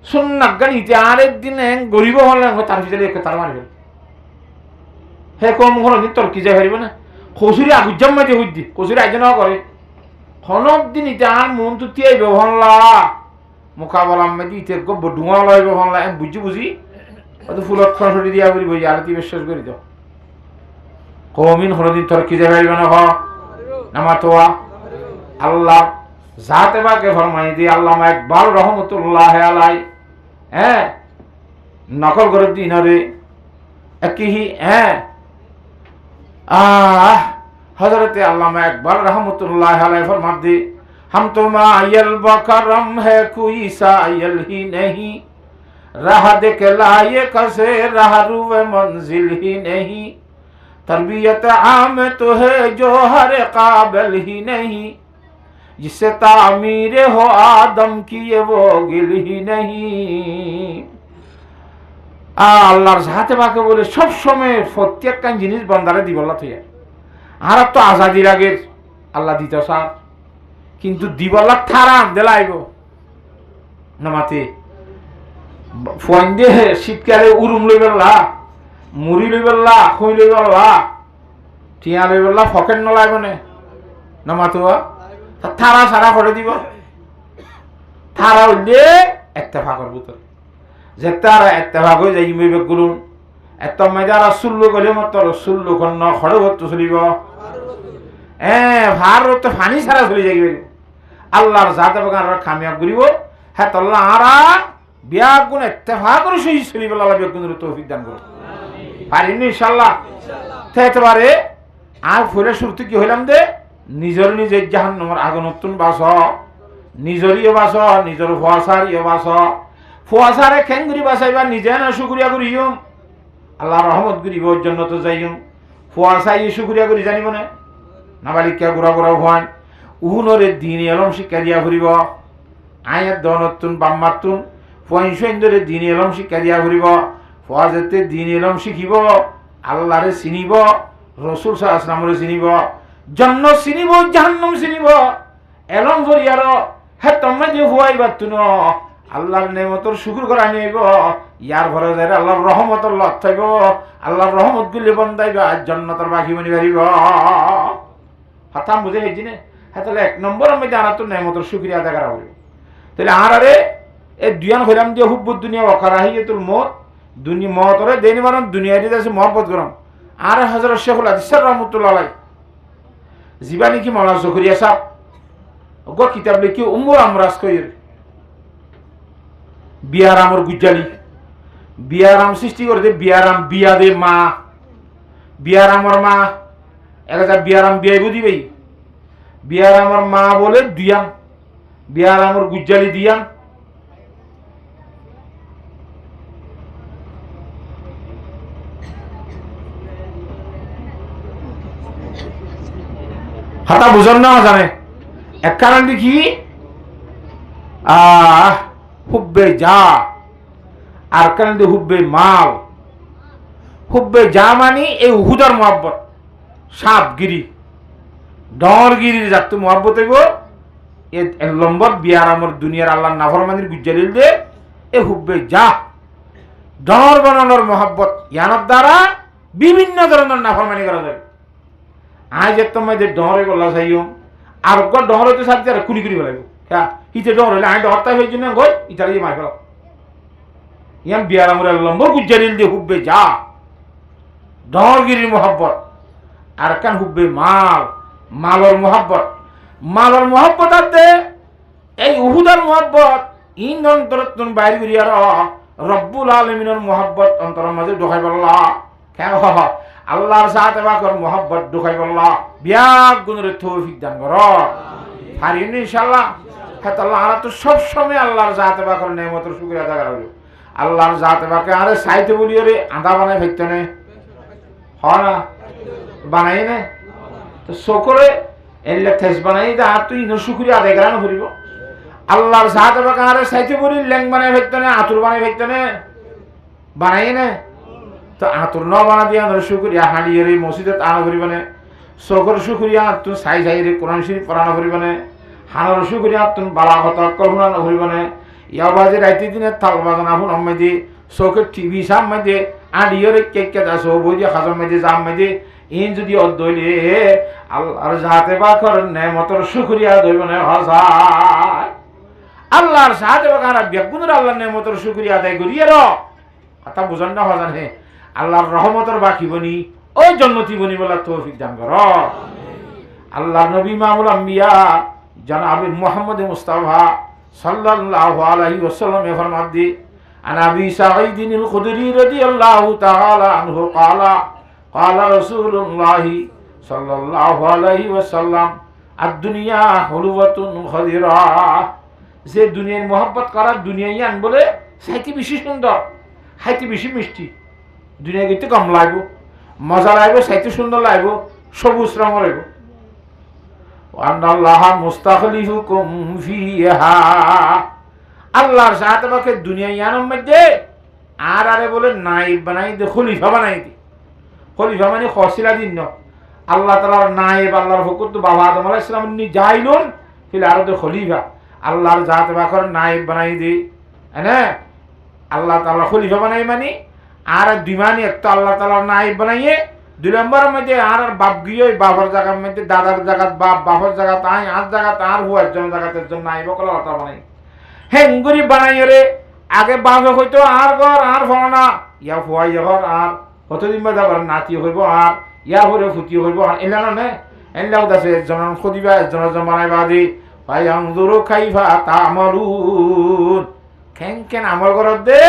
সুন্নাত গানিতে আরেক দিন গরিব হলেন তার ভিতরে এক তার মারবে হে কম হলো নি তোর কি যাই পারিবে না খুচুরি আগুজাম মাঝে হইদি খুচুরি আয়োজন করে হনক দিন ইতে আর মন তো তিয়াইব হনলা মোকাবলা মেদি ইতে গব ডুঙা লইব হনলা এম বুঝি বুঝি অত ফুলত খসড়ি দিয়া করি বই আরতি বিশ্বাস করি দাও কমিন হলদিন তোর কি যাই পারিবে না হ নামাতোয়া আল্লাহ জাতে বাকে ফরমাই দি আল্লামা ইকবাল রহমতুল্লাহ আলাই হ্যাঁ নকল করে দিন রে একহি হ্যাঁ हजरत अल्लामा इकबाल रहमतुल्लाह अलैह फरमाते हम तो मायल बकरम है कोई सायल ही नहीं राह देख लाए कसे राह रुए मंजिल ही नहीं तरबियत आम तो है जो हर काबिल ही नहीं जिससे तामीर हो आदम की ये वो गिल ही नहीं আল্লাহর সাথে বাকে বলে সব সময় প্রত্যেকটা জিনিস বন্দারে দিবল্লা থইয়া আর তো আজাদির আগের আল্লাহ দিত স্যার কিন্তু দিবলা থারাম দেলাইব না মাতে ফোন দিয়ে শীতকালে উরুম লই বেলা মুড়ি লই বেলা খই লই বেলা টিয়া লই বেলা ফকেট নলাইব না মাতুয়া থারা সারা করে দিব থারা হইলে এত্তেফাকর ভিতরে যে তারা এত্তেফাক হয়ে যাই মেবে গুরুন এত মেজারা সুল্লু গলে মতো সুল্লু কন্ন খড় ভর্ত চলিব ভারত ফানি সারা চলে যাই আল্লাহর জাতে বাগান কামিয়াব করিব হ্যাঁ তল্লা আরা বিয়া গুণ এত্তেফাক করে সহি চলিব আল্লাহ বেগুনের তৌফিক দান করো পারিনি ইনশাআল্লাহ একেবারে আর ফুলে শুরুতে কি হইলাম দে নিজের নিজের জাহান্নামের আগুন নতুন বাস নিজরিও বাস নিজের ফুয়াশারিও বাস ফুয়াশারে খেঙ্গুরি বাসাইবা নিজে না শুকরিয়া করিম আল্লাহ রহমত করিব জন্য তো যাইম ফুয়াশাই শুকরিয়া করি জানিব না নাবালিকা গুড়া গুড়া হন উহুনরে দিন এলম শিক্ষা দিয়া ফুরিব আয়ের দনতুন বাম্মাতুন ফুয়াইন্দরে দিন এলম শিক্ষা দিয়া ফুরিব ফুয়াজেতে দিন এলম শিখিব আল্লাহরে চিনিব রসুল সাল্লাল্লাহু আলাইহি ওয়াসাল্লামরে চিনিব জন্ন চিনিব জাহান্নাম চিনিব এলম ফরিয়ার হে তুমি যে ফুয়াইবা তুন আল্লাহর নেমতর শুকুর করা নিব ইয়ার ভরে যাই আল্লাহর রহমতর লট থাকব আল্লাহর রহমত গুলি বন্দাইবা জান্নাতের বাকি বনি পারিব হাতাম বুঝে হেজি না হ্যাঁ তাহলে এক নম্বর আমি জানা তো নেমতর শুকরিয়া আদায় করা হইব তাহলে আরে এই দুয়ান হইলাম দিয়ে হুব্বুদ দুনিয়া ওয়াকারাহিয়াতুল মউত দুনিয়া মওতরে দেনি মারন দুনিয়া দিতে আছে মহব্বত করম আর হযরত শেখুল হাদিস রাহমাতুল্লাহ আলাইহি জীবানী কি মাওলানা জকরিয়া সাহেব গো কিতাব লিখি উম্মুর আমরাজ কইর বিয়ারামর গুজ্জালি বিয়ারাম সৃষ্টি করে দে বিয়ারাম বিয়া দে মা বিয়ারামর মা একটা বিয়ারাম বিয়াই বুঝিবেই বিয়ারামর মা বলে দিয়াম বিয়ারামর গুজ্জালি দিয়াম হাতা বুঝন না জানে এক কারণ দেখি হুব্বে যা আর কারণ হুব্বে মাল হুব্বে যা মানি এই উহুদার মোহাব্বত সাপগিরি ডরগিরির যাত মোহাব্বত হইব এ লম্বর বিয়ারামর দুনিয়ার আল্লাহ নাফরমানির গুজ্জালিল দে এ হুব্বে যা ডর বানানোর মোহাব্বত ইয়ানোর দ্বারা বিভিন্ন ধরনের নাফরমানি করা যাবে আজ যে তোমার যে ডরে গলা চাইও আর ডর হইতে সাথে আর কুড়ি কুড়ি ফেলাইব হ্যাঁ হিতে ডর হইলে আমি ডরটাই হয়েছি না গই ইতালি যে মাই ফেলাম ইয়ান বিয়ারামর লম্বর গুজ্জালিল দে হুব্বে যা ডরগিরির মোহাব্বত আর কান হুব্বে মাল মালর মোহাব্বত আছে এই উহুদার মোহাব্বত ইন অন্তরতুন বাইর করিয়ার রব্বুল আলামিনের মোহাব্বত অন্তরের মাঝে ঢোকাই বললা কেন আল্লাহর সাথে বাকর মোহাব্বত ঢোকাই বললা বিয়াক গুণের তৌফিক দান কর পারিন ইনশাআল্লাহ হ্যাঁ আল্লাহ আর তো সব সময় আল্লাহর সাথে বাকর নেমতের শুকরিয়া আদায় করা হইল আল্লাহর সাথে বাকে আরে সাইতে বলিও রে আধা বানাই ফেকতে নে হয় না বানাই নে তো সকলে এলে থেস বানাই দা আর তুই শুকরিয়া আদায় করা না করিব আল্লাহর সাথে বাকে আরে সাইতে বলি ল্যাং বানাই ফেকতে নে আতুর বানাই ফেকতে নে বানাই নে তো আতুর ন বানা দিয়া শুকরিয়া হাঁড়িয়ে রে মসজিদত আনা করিব নে সকর শুকরিয়া তুই সাই সাই রে কোরআন শরীফ পড়ানো করিব নে হানার শুকরিয়া তুই বালা কথা কল্পনা করিব নে ইয়া বাজে রাইতে দিনে থাল বাগান আফুন আম্মাই দিয়ে চৌকের টিভি সাম্মাই দিয়ে আডিওরে কেক কেটা সব বই দিয়ে খাজর মাঝে জাম্মাই দিয়ে ইন যদি অদ্দইলে আল্লাহর যাতে বাকর নেমতর শুকরিয়া দইব না হসায় আল্লাহর সাথে বাকারা বেগুনের আল্লাহর নেমতর শুকরিয়া আদায় করিয়ে র কথা বুঝন না হজান হে আল্লাহর রহমতর বাকি বনি ওই জন্নতি বনি বলা তৌফিক দান কর আল্লাহর নবী ইমামুল আম্বিয়া জনাব মুহাম্মদ মুস্তাফা সাল্লাল্লাহু আলাইহি ওয়াসাল্লাম ফরমান দি আন আবি সাঈদ আল খুদরি রাদিয়াল্লাহু তাআলা আনহু قال رسول الله صلى الله عليه وسلم الدنيا حلوة خضرا যে দুনিয়ার মোহাব্বত করার দুনিয়ায় আন বলে সাইতে বেশি সুন্দর খাইতে বেশি মিষ্টি দুনিয়া গিতে কম লাগবো মজা লাগবে সাইতে সুন্দর লাগবো সবুজ রঙ লাগবো আল্লাহ মুস্তাখলিফুকুম ফিহা আল্লাহর সাথে বাকে দুনিয়ায় আনম মধ্যে আর আরে বলে নাইব বানাই দে খলিফা বানাই দি খলিফা মানে খসিলা দিন আল্লাহ তাআলার নায়েব আল্লাহর হুকুম তো বাবা আদম আলাইহিস সালাম নি যাইলুন ফিল আরদে খলিফা, আল্লাহর জাত বাকর নায়েব বানাই দি, এনে আল্লাহ তাআলা খলিফা বানাই মানে আর দুই মানে একটা আল্লাহ তাআলা নায়েব বানাইয়ে 2 নম্বরের মধ্যে আর বাপ গিয়ে বাবার জায়গার মধ্যে দাদার জায়গা বাপ, বাবার জায়গা তাই আর জায়গা তার হুয়ার জন্য জায়গাতে জন্য নায়েব কলা কথা বানাই হেঙ্গুরি বানাই রে আগে বাপে হইতো আর ঘর আর ফনা ইয়া ফুয়াই ঘর আর কতদিন বাদে আবার নাতি হইব আর ইয়া হরে ফুটি হইব আর এলা না এলাও দাসে একজন খদিবা একজন জমানাই বাদি ভাই আনজুরু খাইফা তামালুন কেন কেন আমল করত দে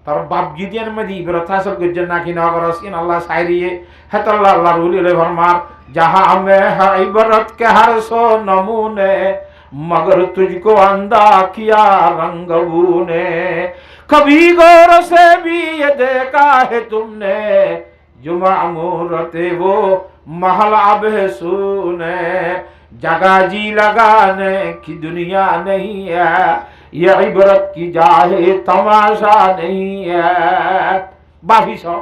তার বাপ গিদিয়ান মধ্যে ইবরত হাসল করছেন নাকি না করস কিন আল্লাহ সাইরিয়ে হেতাল্লাহ আল্লাহ রুলি ফরমার যাহা মে হা ইবরত কে হর সো নমুনে मगर तुझको अंधा किया रंगबू ने कभी गौर से भी ये देखा है तुमने जो मामूरते वो महल अब है सुने जगह जी लगाने की दुनिया नहीं है ये इबरत की जाहे तमाशा नहीं है बाफी सो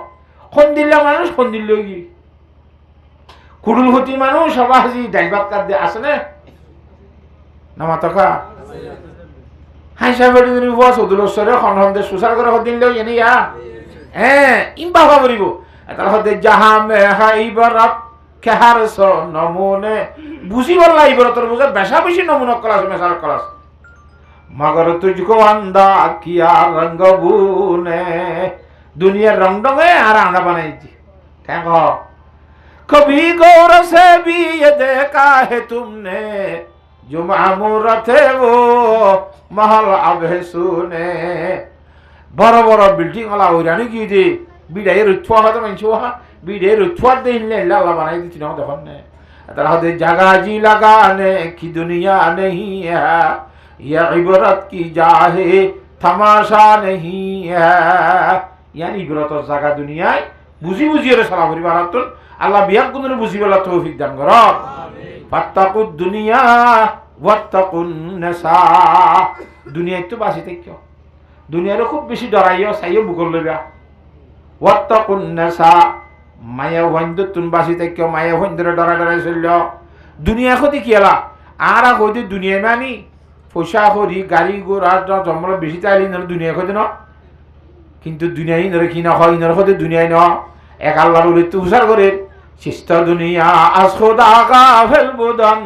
खंदिल्ला मानुष खंदिल्लोगी कुडुल होती मानुष सबाजी डाइबात कर दे असने নামা টাকা হাইসা বেড়ি দিন বস উদুলশ্বরে খনন্দে সুসার করে দিন লই এনি ইয়া ইম বাবা বলিব তার হতে জাহা মে হাইবরাত কাহার স নমুনে বুঝি বললা ইবরতর বুঝে বেশা বেশি নমুনা ক্লাস মেসার ক্লাস মগর তুজকো আন্দা কিয়া রঙ্গবুনে দুনিয়ার রং ডঙে আর আনা বানাইছি কেন কবি গৌর সে ভি ये देखा है तुमने जो मामूरत है वो महल अब है सुने बड़ा बड़ा बिल्डिंग वाला हो जाने की थी बिड़े रुचवा होता मैं चुहा बिड़े रुचवा दे इन्हें लाला बनाई थी ना देखो ने तरह दे जगह जी लगाने की दुनिया नहीं है ये इबरत की जाहे तमाशा नहीं है यानी इबरत और जगह दुनिया बुझी बुझी रे साला परिवार तो अल्लाह बियाक कुंदर बुझी वाला तौफीक दान करो ফাত্তাকুদ দুনিয়া ওয়াত্তাকুন নিসা দুনিয়ায় তো বাসিতে কিও দুনিয়ারে খুব বেশি ডরাইও চাইও বুকল লইবা ওয়াত্তাকুন নিসা মায়া হইন্দ তুন বাসিতে কিও মায়া হইন্দরে ডরা ডরাই চলল দুনিয়া খতি কিলা আর কইতে দুনিয়া মানি পয়সা করি গাড়ি ঘোড়া জমল বেশি তাইলি নর দুনিয়া খতি ন কিন্তু দুনিয়াই নরে কি না হয় নর খতি দুনিয়ায় ন এক আল্লাহর উলি তুষার করে চিস্তা দুনিয়া আজ খোদা গাফেল বুদন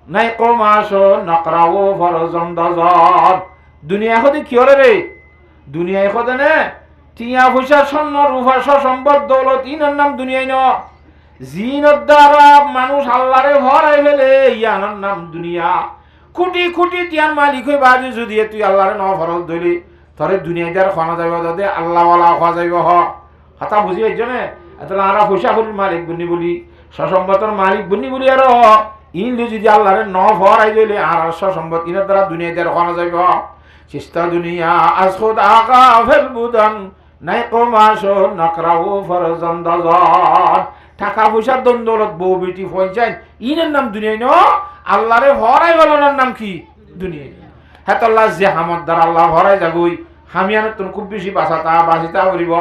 নাই কমাশো নকরাও ফরজন দজন দুনিয়া খতি কি হলে রে দুনিয়ায় খতে নে টিয়া পয়সা স্বর্ণ রূপা সম্পদ দৌলত ইনার নাম দুনিয়ায় ন জিনের দ্বারা মানুষ আল্লাহরে ভরাই ফেলে ইয়ানোর নাম দুনিয়া কোটি কোটি টিয়ার মালিক হয়ে বাজে যদি তুই আল্লাহরে ন ফরজ ধরলি তরে দুনিয়ায় যার খানা যাইব দে আল্লাহওয়ালা খাওয়া যাইব হতা বুঝি এই জন্য তাহলে আমরা পয়সা করির মালিক বনি বলি সসম্পদের মালিক বনি বলি আর ইনলে যদি আল্লাহরে ন ভরাই দিলে আর সসম্পদ ইনার দ্বারা দুনিয়ায় যার খানা যাইব চিস্তা দুনিয়া আজ খোদা গাফেল বুদন নাই কমাশো নকরাও ফরজন দজন টাকা পয়সার দন্দলত বউ বেটি পয়সায় ইনের নাম দুনিয়ায় ন আল্লাহরে ভরাই গেলার নাম কি দুনিয়ায় হ্যাঁ আল্লাহ যে হামদ দ্বারা আল্লাহ ভরাই যাবই হামিয়ানের তোর খুব বেশি বাঁচাতা করিব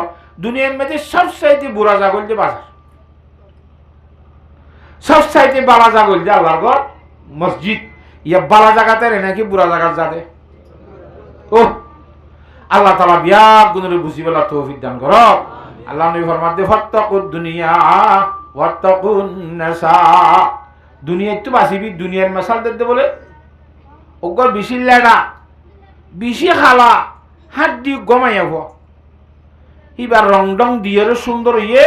দুনিয়ার মধ্যে সবচাইতে বুড়া জাগল যে বাজার সবচাইতে বালা জাগল যে আল্লাহর ঘর মসজিদ ইয়া বালা জাগাতে রে নাকি বুড়া জাগাত যাতে ও আল্লাহ তাআলা বিয়া গুণরে বুঝি বলা তৌফিক দান করো আল্লাহ নবী ফরমাতে ফাত্তাকুদ দুনিয়া ওয়াত্তাকুন নিসা দুনিয়ায় তো বাসিবি দুনিয়ার মাসাল দিতে বলে ওগর বেশি লেডা বেশি খালা হাত দি গমাইয়াব এবার রং ডং দিয়ে সুন্দর ইয়ে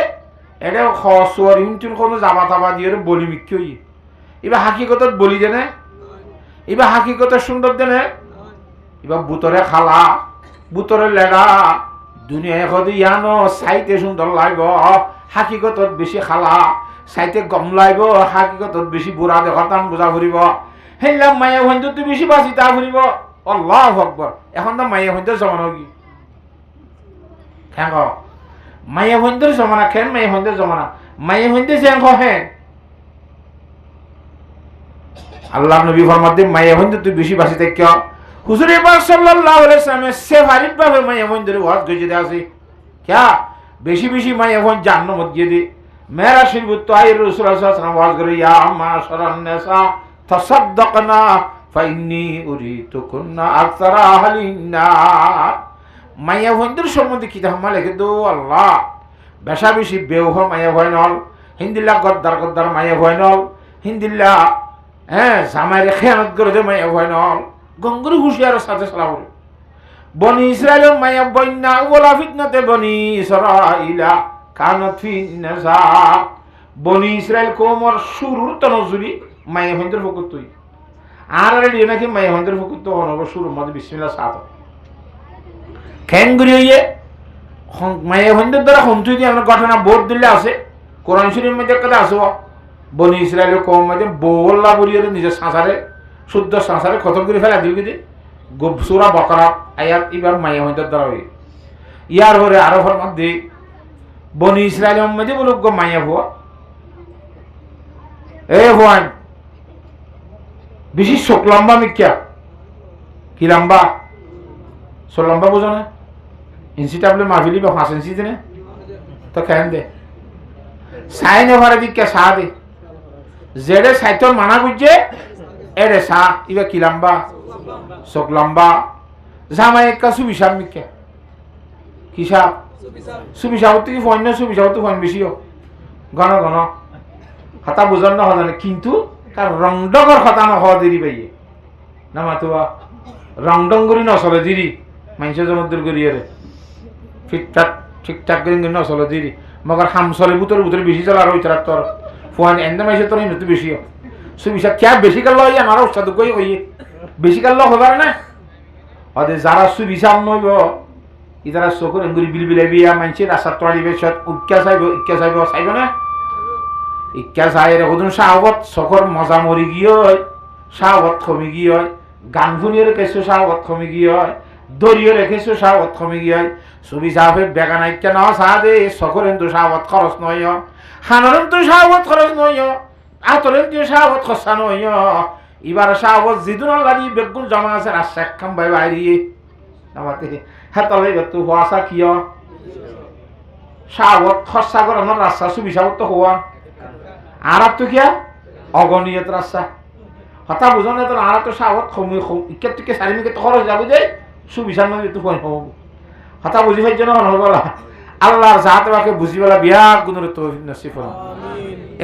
এটা খসুয়ার ইন্টুন কোনো জামা তামা দিয়ে বলি মিক্কি ইয়ে এবার হাকিকত বলি দেনে এবার হাকিকত সুন্দর দেনে এবার বুতরে খালা বুতরে লেডা দুনিয়ায় কদি ইয়ানো সাইতে সুন্দর লাগব হাকিকত বেশি খালা সাইতে গম লাগব হাকিকত বেশি বুড়া দেখাতাম বোঝা ফুরিব সেইলাম মায়া হইন্দ তুই বেশি বাঁচি তা ফুরিব আল্লাহু আকবার এখন তো মায়া হইন্দ জমানো কি কেন মায়া হইন্দের জমানা কেন মায়া হইন্দের জমানা মায়া হইন্দের যে হে আল্লাহ নবী ফরমাতে মায়া হইন্দ তুই বেশি বাঁচি থাক হুজুর পাক সাল্লাল্লাহু আলাইহি ওয়াসাল্লাম সেফারিত ভাবে মায়া হইন্দের ওয়াজ গজে দে আছে क्या বেশি বেশি মায়া হইন জান্নাত গিয়ে দে মেরা শিরবুত তাইর রাসূল সাল্লাল্লাহু আলাইহি ওয়াসাল্লাম ওয়াজ করে ইয়া মাশারান নিসা তাসাদদাকনা ফাইন্নি উরিতুকুন্না আকসারা আহলিন নার। মাইয়া ভয়দের সম্বন্ধে কি ধাম্মা লেখে দো আল্লাহ, বেশা বেশি বেউহ মাইয়া ভয় নল, হিন্দিল্লা গদ্দার গদ্দার মাইয়া ভয় নল, হিন্দিল্লা জামাইরে খেয়ানত করে দে মাইয়া ভয় নল। গঙ্গুরি হুঁশিয়ারের সাথে সালাম বনি ইসরায়েল মাইয়া বন্যা ওলা ফিতনাতে বনি ইসরাইলা কানাত ফিন্নাসা। বনি ইসরায়েল কোমর শুরুর তনজুরি মাইয়া ভয়দের ফকুর তুই আর রেডিও নাকি মাইয়া ভয়দের ফকুর তো অনব শুরুর মধ্যে বিসমিল্লাহ সাত খ্যাঙ্গুরি হইয়ে মাইয়া ভয়দের দ্বারা হন্তুই দিয়ে আমরা ঘটনা বোধ দিলে আছে। কোরআন শরীফের মধ্যে কথা আসো বনি ইসরায়েলের কম মধ্যে বল্লা বলিয়ে নিজের সংসারে শুদ্ধ সংসারে খতম করে ফেলা দিল কিন্তু সুরা বকরা আয়াত এবার মাইয়া ভয়দের দ্বারা হই। ইয়ার পরে আরো মধ্যে বনি ইসরায়েলের মধ্যে বলুক গো মাইয়া ভুয়া এ ভুয়ান বেশি চোখ লম্বা মিক্যা কি লম্বা চোখ লম্বা বোঝো না ইঞ্চি টাবলে মাফিলি বা 5 ইঞ্চি দিনে তো খেন দে সাইন ওভারে দিকে সা দে জেডে সাইতর মানা বুঝছে এরে সা ইবা কি লম্বা চোখ লম্বা জামাই একটা সুবিশাব মিক্যা কি সাপ সুবিশাব থেকে ফোন না সুবিশাব তো ফোন বেশি ঘন ঘন হাতা বুঝার না হজানে কিন্তু তার রংডগর কথা না হওয়া দেরি পাইয়ে না মাতুয়া রংডং করি নচলে দিরি মানুষের জমদ্দুর করি রে ঠিকঠাক ঠিকঠাক করে নচলে দিরি মগর হামসলে বুতরে বুতরে বেশি চলা আর ওই তার তোর ফোন এনে মাইসে তোর নতুন বেশি সুবিশা ক্যা বেশি কাল লই আমার উস্তাদ কই কই বেশি কাল ল হবার না ওদের যারা সুবিশা নইব ইতারা চকুর এঙ্গুরি বিলবিলে বিয়া মানুষের রাস্তা তলিবে সব ইক্কা চাইব চাইব না ইক্কা চাই রেখুন সাহবত চকর মজা মরি গিয়ে সাহবত কমি গিয়ে গান শুনিয়ে রেখেছো সাহবত কমি গিয়ে দরিয়ে রেখেছো সাহবত কমি গিয়ে ছবি চাহে বেগা নাইকা না চাহ দে চকর কিন্তু সাহবত খরচ নয় খানরেন তো সাহবত খরচ নয় আতরেন তো সাহবত খরচা নয় এবার সাহবত যিদুন লাগি বেগুন জমা আছে রাস্তা একখান বাই বাইরিয়ে আমাকে হ্যাঁ তবে তো হওয়া কিয় সাহবত খরচা করানোর রাস্তা ছবি সাহবত তো হওয়া আর তো কিয়া অগণীয়ত রাস্তা হতা বুঝো না তোর আর তো সাহত খমি ইকের থেকে সারি মিকে খরচ যাবো যে সুবিশাল নদী একটু ফোন হব হতা বুঝি ফাইজ না হবলা আল্লাহর জাহাতে বাকে বুঝিবেলা বিয়া গুণের তো নসিব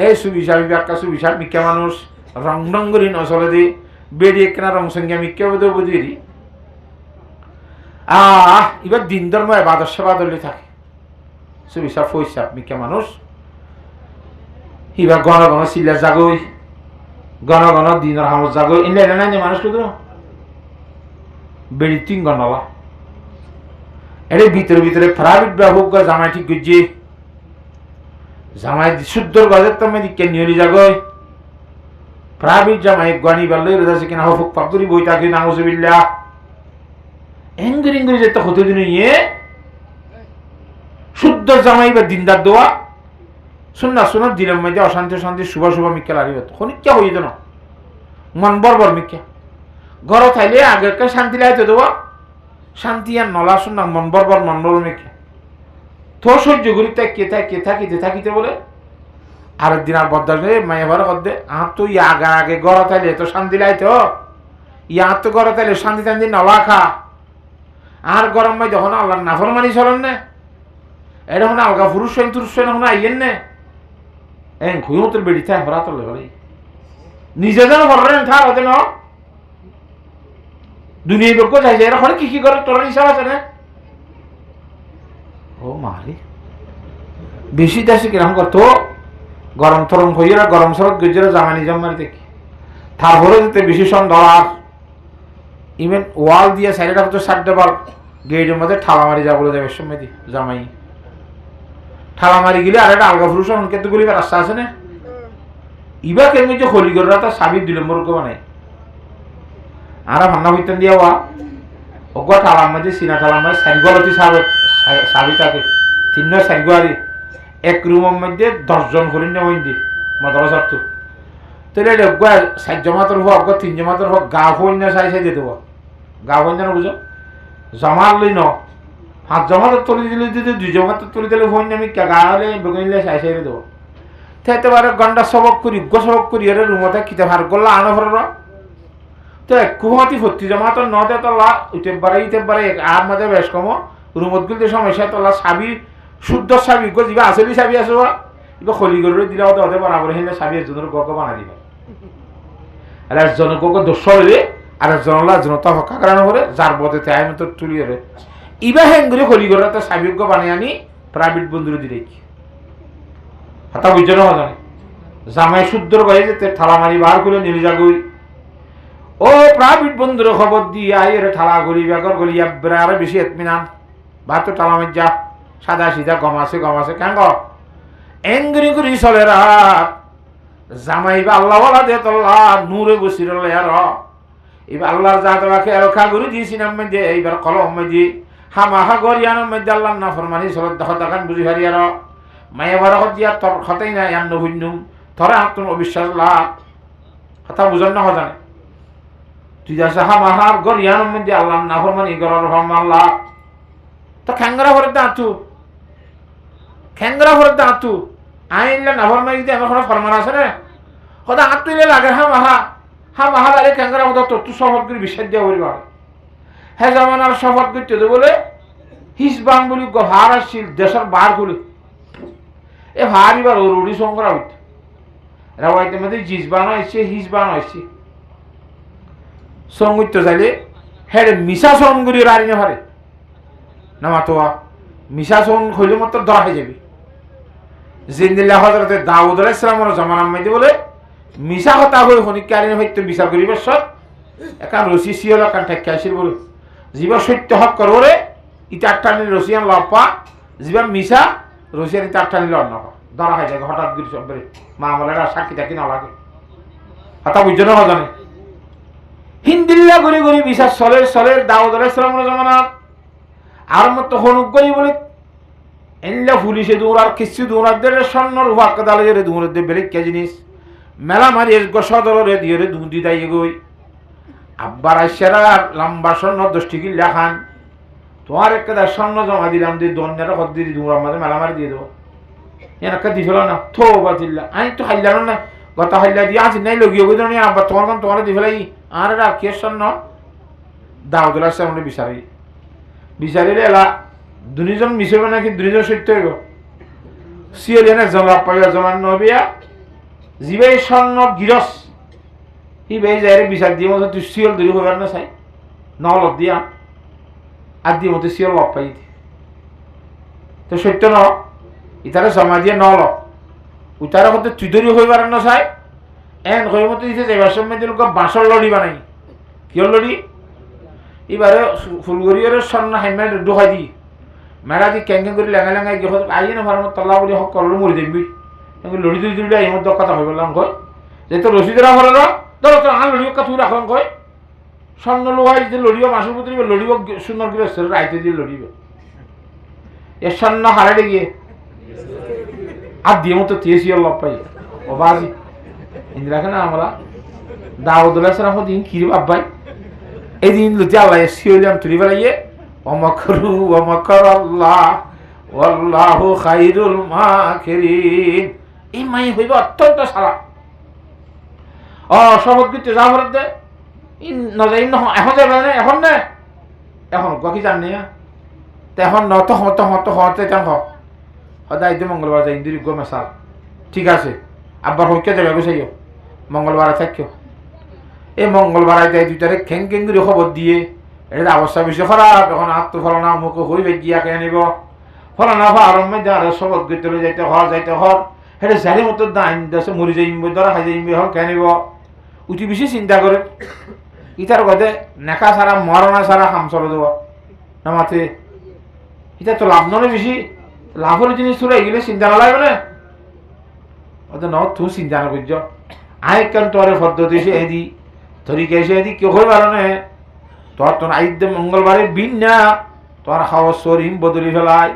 এই সুবিশাল বিয়াকা সুবিশাল মিক্কা মানুষ রং ডঙ্গরি নচলে দি বেরিয়ে কেনা রং সংখ্যা মিক্কা বোধ বুঝিরি এবার দিন ধর্ম বাদর সেবা দলি থাকে সুবিশাল ফৈসাব মিক্কা মানুষ এবার ঘন ঘন সিলা জাগই ঘন ঘন দিনের হামত জাগই এনে এনে নাই মানুষ কিন্তু বেড়ি 3 ঘন্টা এর ভিতরে ভিতরে প্রাইভেট ব্যবহার জামাই ঠিক গুজি জামাই শুদ্ধর বাজার তো আমি দিকে নিয়ে জাগই প্রাইভেট জামাই গনি বললে রোজা কিনা হফুক পাকুরি বইটা কি নাউজুবিল্লাহ এঙ্গরি এঙ্গরি যেতে হতে দিন ইয়ে শুদ্ধ জামাই বা দিনদার দোয়া শুননা শোনা দিনের মধ্যে অশান্তি শান্তি শুভ শুভ মিক্কা লাগবে খনিকা হয়ে যেত না মন বরবর মিক্কা ঘর থাইলে আগে শান্তি লাইতে দেবো শান্তি আর নলা শুননা মন বরবর মিক্কা তো সহ্য করি তাই কে থাকিতে বলে আরেক দিন আর বদার মায়ে ভাড়া কর দে তো আগে আগে ঘর থাইলে তো শান্তি লাইতে তো ঘর থাইলে শান্তি টান্তি নলা খা আর গরম মাই যখন আল্লাহ নাফরমানি চলেন না এটা হন আলগা পুরুষ এখন আইয়েন না খুঁতর বেড়ি থাকে হরা তোলে ভাই নিজে যেন ভরেন থার হতে ন দুনিয়া লোক চাইছে এরা হরে কি করে তোর হিসাব আছে না ও মারি বেশি দেশে কিরকম করতো গরম থরম হইয়া গরম সরত গজেরা জামানি জামানি দেখি তারপরে যেতে বেশি সন ডলার ইভেন ওয়াল দিয়ে সাইডে হতো 60 বাল গেটের মধ্যে ঠালা মারি যা বলে যাবে সময় দি জামাই ঠালা মারি গেলে আর একটা আলগা পুরুষ কেতগুলি রাস্তা আছে না ইবা কেমনি যে হরিগররা তার সাবির দিল মূর্খ বানায় আর ভান্না হইতেন দিয়া অজ্ঞা ঠালার মাঝে সিনা ঠালার মাঝে সাইগলতি সাবি থাকে 3 সাইগারি এক রুমের মধ্যে 10 জন হরিণ হইন্দি মাদ্রাসার তো তাহলে অজ্ঞা 7 জমাতের হোক অজ্ঞা 3 জমাতের হোক গা হইন না সাই দিয়ে দেবো গা হইন না বুঝো জমার লই ন 5 জমাতের তুলি দিলে দিতে 2 জমাতের তুলি দিলে হইন আমি গা হলে বেগুনিলে সাই দেবো তাইতে পারে গন্ডা সবক করি এর রুমতে কিতে ভার করলা আনো ভর তো কুহতি ভর্তি জমা তো নদে তোলা ইতে বারে আর মাঝে বেশ কম রুমত গুলতে সমস্যা তোলা চাবি শুদ্ধ চাবি গো যা আসলি চাবি আছো এবার খলি করে দিলে হতে বরাবর হিলে চাবি একজনের গকে বানাই দিবে আর একজনের গকে দোষ হলে আর একজনলা জনতা হকা করানো করে যার বদে তাই মতো তুলি রে ইবা হেঙ্গুলি খলি করে তো চাবিজ্ঞ বানিয়ে আনি প্রাইভেট বন্ধুরে দিলে কি হাতা বুঝছো না জানে জামাই শুদ্ধর গয়ে যেতে ঠালা মারি বার করে নিলে যাগুই ও প্রাইভেট বন্ধুরে খবর দিয়ে আই রে ঠালা গলি বেগর গলি আরো বেশি এতমিনান ভাত তো ঠালা মার যা সাদা সিধা গমাছে কেন গো এঙ্গরি করি চলে রাত জামাই বা আল্লাহ বলা দে তোল্লা নূরে বসির আর এবার আল্লাহর যা তোমাকে এলখা গুরু দিয়েছিলাম মধ্যে এইবার কলম মধ্যে হামাহা গরিয়ানোর মধ্যে আল্লাহ না ফরমানি চলত দেখ দেখান বুঝি হারি আর মায়ে বারো দিয়া তোর হতেই নাই আন্ন ভিন্নুম ধরে আত্ম অবিশ্বাস লাভ কথা বুঝান না হজানে তুই যাচ্ছে হামাহার গরিয়ানোর মধ্যে আল্লাহ না ফরমানি গরর হম আল্লাহ তো খ্যাংরা ভরে দাঁতু আইনলে না ফরমাই যদি আমার কোনো ফরমান আছে রে কথা হাত তুলে লাগে হামাহা লাগে খ্যাংরা হতো তোর শপথ করে বিশ্বাস দিয়া করিবা হ্যাঁ যেমন আর শপথ করতে তো বলে হিসবাং বলি ভার আসছিল দেশের বার গুলি এ ভার এবার রুড়ি সংগ্রহ হইত রাইতে মধ্যে জিজবান হয়েছে হিসবান হয়েছে সঙ্গিত চাইলে হ্যাঁ মিশা সঙ্গুরি রাড়ি না পারে না মাতোয়া মিশা সং হইলে মতো ধরা হয়ে যাবে জিন্দিল্লা হজরতে দাউদ আলাইহিস সালামের জামানার মধ্যে বলে মিশা হতা হয়ে হনিকারী হইতে বিচার করিবার সব একান রশি সিওল একান ঠেকে আসির বলে জীবা সত্য হক করবরে ইটা আটটানি রশিয়ান লপা জীবা মিশা রশিয়ান ইটা আটটানি লড় না ধরা হয়ে যায় হঠাৎ গিরি সব মা আমলেরা সাক্ষী টাকি না লাগে হতা বুঝছো না হজানে হিন্দিল্লা ঘুরি ঘুরি মিশা সলের দাউদ আলাইহিস সালামের জামানাত আর মতো হনুক গই বলে এনলা পুলিশে দৌড়ার কিছু দৌড়াদের স্বর্ণর ওয়াক্কা দালে দৌড়াদের বেলেগ কে জিনিস মেলা মারি সদরে দিয়ে দুধি দাই গই আব্বার আইসারা লম্বা স্বর্ণ 10 টিকি লেখান তোমার একটা স্বর্ণ জমা দিলাম দিয়ে দন্যারা কত দিয়ে দৌড়ার মাঝে মেলা মারি দিয়ে দেবো এনাকে দিছিল না থো বাতিল্লা আমি তো হাইলাম না গত হাইলা দিয়ে আছি নাই লগিয়ে গই ধরে আব্বা তোমার দি ফেলাই আর আর কে স্বর্ণ দাউদুল্লাহ সামনে বিচারিলে এলা দুজন মিশবে নাকি দুজন সত্য হইব সিওলিয়ানে জমা পাইয়া জমান নবিয়া জিবাই স্বর্ণ গিরস ই বে যাইরে বিচার দিয়ে মতো তুই সিওল ধরি হইবার না চাই নলত দিয়া আর দিয়ে মতো সিওল লপ পাই তো সত্য ন ইতারে জমা দিয়ে নল উতারে মতো তুই ধরি হইবার না চাই এন হই মতো দিতে যাইবার সময় দিল বাঁশর লড়ি বানাই কিয়র লড়ি এবারে ফুলগড়িয়ার স্বর্ণ হেলমেট ঢোকাই দি মেলা দি ক্যাং করে লেঙা লেঙাই গিয়ে আইয়ে না ভালো তল্লা বলি হক করলো মরি দেখবি লড়ি তুই দিলে এই মধ্যে কথা হয়ে বললাম কয় যেহেতু রশি ধরা হলো না ধরো তো আর লড়িও তুই রাখন কয় স্বর্ণ লোহাই যে লড়িও মাসুর পুত্র লড়িও সুন্দর করে রাইতে দিয়ে লড়িব এর স্বর্ণ হারাইতে গিয়ে আর দিয়ে মতো তিয়েছি লব পাই ও বাজি ইন্দিরাকে না আমরা দাউদুল্লাহ সালাম দিন কিরে আব্বাই এই দিন লুচি আল্লাহ সিওলিয়াম তুলি বেলাইয়ে অমকরু অমকর আল্লাহ আল্লাহু খাইরুল মাকিরিন এই মাই হইব অত্যন্ত সারা শপথ করতে যা ভরত দে নজাই এখন যাবে না এখন কি জানি তো এখন হতে সদায় মঙ্গলবার যাই ইন্দির গো মেশাল ঠিক আছে আব্বার হইকে যাবে গোসাইও মঙ্গলবার থাকিও এই মঙ্গলবার আইতে দুইটারে খেং করে খবর দিয়ে এটা অবস্থা বেশি খারাপ এখন আত্ম ফলনা মুখ হই গিয়া কে নিব ফলনা আরম্ভ আর শপথ করতে যাইতে হর সেটা জারি মতো দাইন দেশে মরি যাইম ধরা খাই যাইম হল কে নিব উঠি বেশি চিন্তা করে ইটার কথা নেকা ছাড়া মরনা ছাড়া খাম চলে দেব না মাথে এটা তো লাভ নয় বেশি লাভের জিনিস তোরা এগুলো চিন্তা না লাগবে না ওদের তুই চিন্তা না করছ আই কেন তোর পদ্ধতি এসে এদি ধরি কেসে এদি কেউ হয়ে পারো না তোর আইদে মঙ্গলবারে বিন না তোর খাওয়ার শরীর বদলি ফেলাই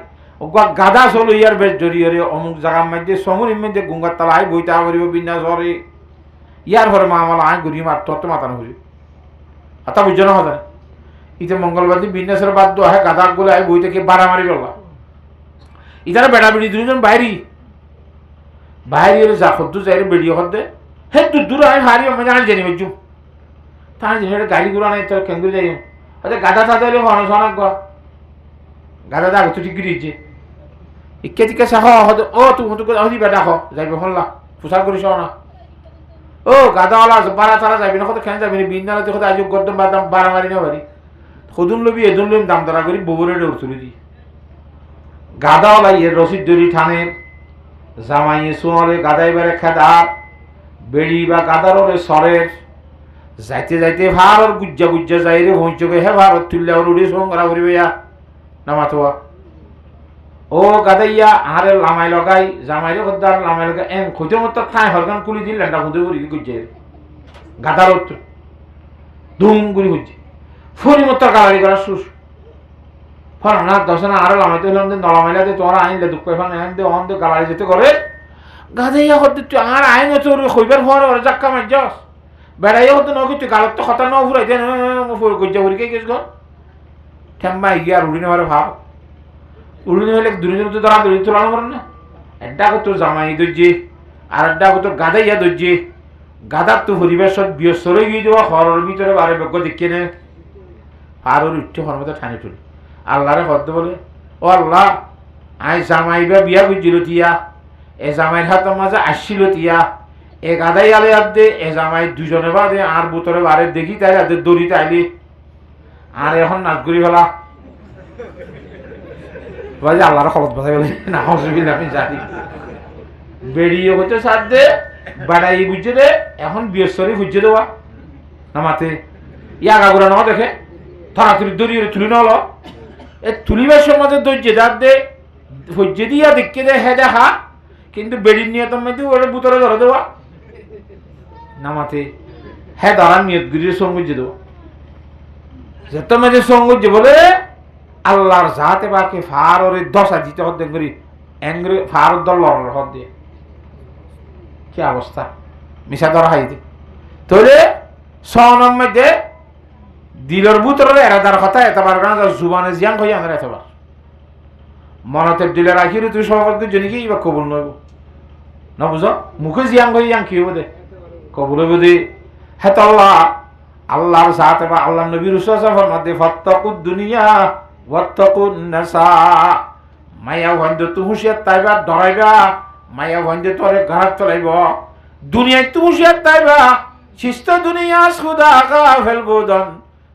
গাদা চলো ইয়ার বেশ জড়িয়ে অমুক জায়গার মধ্যে সমুরির মধ্যে গুঙ্গার তালা আই বইতা করিব বিন্যা সরে ইয়ার ঘরে মা আমলা আই ঘুরি মার তোর তো মাতানো ঘুরি হাতা বুঝছো না হতে ইতে মঙ্গলবার দিন বিন্যাসের বাদ দো হ্যাঁ গাদা গুলো আই বই থেকে বাড়া মারি ফেলবা ইতারা বেড়া বেড়ি দুজন বাইরি যা খদ্দু যাই বেড়িয়ে খদ্দে হে দূর আমি হারি আমি জানি বুঝু তার জিনিস গাড়ি ঘোড়া নাই তোর কেন্দ্র যাই আচ্ছা গাদা টাদা হলে হন শোনাক গাদা দা তো ঠিক দিয়েছে ইকে টিকে চাহ ও তুই হদি বেটা হ যাইবে হল্লা পোশাক করিস না ও গাদাওয়ালা বারা তারা যাবি না কত খেয়ে যাবি না বিন্দানা দেখো আজ গদ্দম বাদাম বারা মারি না বাড়ি খুদুন লবি এদুন লইম দাম তারা করি বগুরে ডোর তুলি দি গাদাওয়ালা এর রসিদ দড়ি ঠানের জামাইয়ে সোয়ারে গাদাই বেড়ে খেদার বেড়ি বা গাদারে সরের যাইতে যাইতে ভারত গুজ্জা গুজ্জা যাই রে ভঞ্চকে হে ভারত তুললে ওর উড়ি সংগ্রা করিবে নামাতোয়া ও গাদাইয়া আরে লামাই লগাই জামাই রে গদ্দার লামাই লগাই এন খুঁজে মতো খাই হরগান কুলি দিল লেন্ডা খুঁজে করি গুজ্জে গাদার ধুম গুলি গুজ্জে ফুরি মতো গালারি করা সুস ফল না দশ না আরো লামাইতে হলাম নলামাইলাতে তোরা আইনলে দুঃখ এখন দে অন দে গালারি যেতে করে গাদাইয়া করতে তুই আর আইন হচ্ছে ওর খইবার ফর ওর জাক্কা মার যাস বেড়াইয়া হতো নকি তুই গালত তো খতর ন ফুরাই দেন গুজ্জা ফুরি কে গেছ গো ঠেম্মা গিয়া আর উড়ি নেওয়ার ভাব উড়ি হলে দুনিয়ার মধ্যে ধরা দড়ি তোলানো করেন না একটা তোর জামাই দর্জি আর একটা তোর গাদাইয়া দর্জি গাদার তো পরিবেশত বিয়সরে গিয়ে দেওয়া হরের ভিতরে বারে বেগ দেখিয়ে নে আর ওর উঠতে হরমতো ঠানি তুলি আল্লাহরে হদ্দ বলে ও আল্লাহ আই জামাই বা বিয়া বুঝছিল তিয়া এ জামাইয়ের হাতের মাঝে আসছিল তিয়া এ গাদাই আলে আর দে এ জামাই দুজনে বাদে আর বুতরে বারে দেখি তাই আর দড়ি তাইলি আর এখন নাচ করি ফেলা আল্লাহর খবর বাঁচাই বলে না অসুবিধা আপনি জানি বেরিয়ে হচ্ছে সার দে বাড়াই বুঝছে দে এখন বৃহস্পতি বুঝছে দেওয়া নামাতে ইয়াগা গোড়া ন দেখে ধরাতুলি দড়িয়ে তুলি নল এ তুলিবার সময় ধৈর্য যার দে ধৈর্য দিয়া দেখে দে হে দেখা কিন্তু বেড়ির নিয়ে তোমার ওটা বুতরে ধরে দেওয়া নামাতে হ্যাঁ দাঁড়ান নিয়ত গিরির সঙ্গে দেওয়া যেতে মেঝে সঙ্গে বলে আল্লাহর জাতে বাকে ফাররে দশা দিতে হদ্দে করি এনগরে ফার দল লড়ার হদ দিয়ে কি অবস্থা মিশা ধরা হাইতে তোরে সনম মধ্যে দিলর বুতরে এরাদার কথা এতবার গান জুবানে জিয়াং হই আমরা এতবার মনতে দিলে রাখি তুই সভাপতি জনিকে ইবা কবুল নইব না বুঝো মুখে জিয়াং হই ইয়াং কি হবে দে কবুল হইব দে হ্যাঁ আল্লাহ আল্লাহর সাথে বা আল্লাহ নবীর উসাসাফার মধ্যে ফাত্তাকুদ দুনিয়া ওয়াত্তাকুন নাসা মায়া ভঞ্জ তু হুঁশিয়ার তাইবা ডরাইবা মায়া ভঞ্জে তোরে ঘাট চলাইব দুনিয়ায় তু হুঁশিয়ার তাইবা শিষ্ট দুনিয়া সুদা কা ফেলবুদন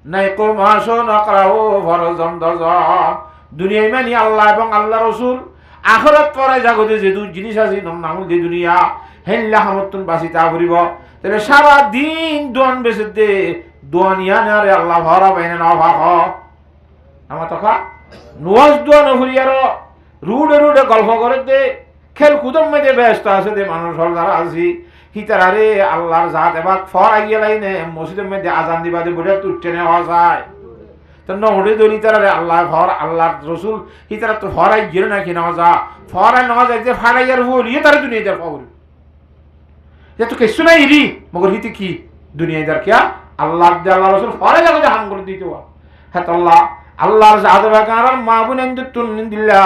নাই কো মাসো নকরাও ফরজন দজন দুনিয়ায় মানে আল্লাহ এবং আল্লাহ রসুল আখরাত পরে জগতে যে দু জিনিস আছে নাম যে দুনিয়া হেল্লা হামতুন বাসি তা করিব তাহলে সারা দিন দোয়ান বেসে দে দোয়ানিয়া নারে আল্লাহ ভরা বাইনে না ভাগ আমার তখা নোয়াজ দোয়ানো হরিয়ার রুডে রুডে গল্প করে দে খেল কুদম মেদে ব্যস্ত আছে দে মানুষ হল যারা আছি হিতারে আল্লাহর জাত এবার ফর আগিয়ে লাইনে মসজিদের মধ্যে আজান দিবা দে বলে তুটে নেওয়া যায় তো নহরে দলি তারা আল্লাহ ফর আল্লাহ রসুল হিতারা তো ফরাই গিয়ে নাকি নেওয়া যা ফরাই নেওয়া যায় যে ফারাইয়ার হলিয়ে তারা দুনিয়া দেওয়ার খবর যে তো কিছু নাই রি মগর হিতে কি দুনিয়াদার কিয়া আল্লাহ আল্লাহ রসুল ফরে যাবে জাহান করে দিতে হ্যাঁ আল্লাহ আল্লাহর জাহাদে বাকার মাহবুন আনতুন দিল্লাহ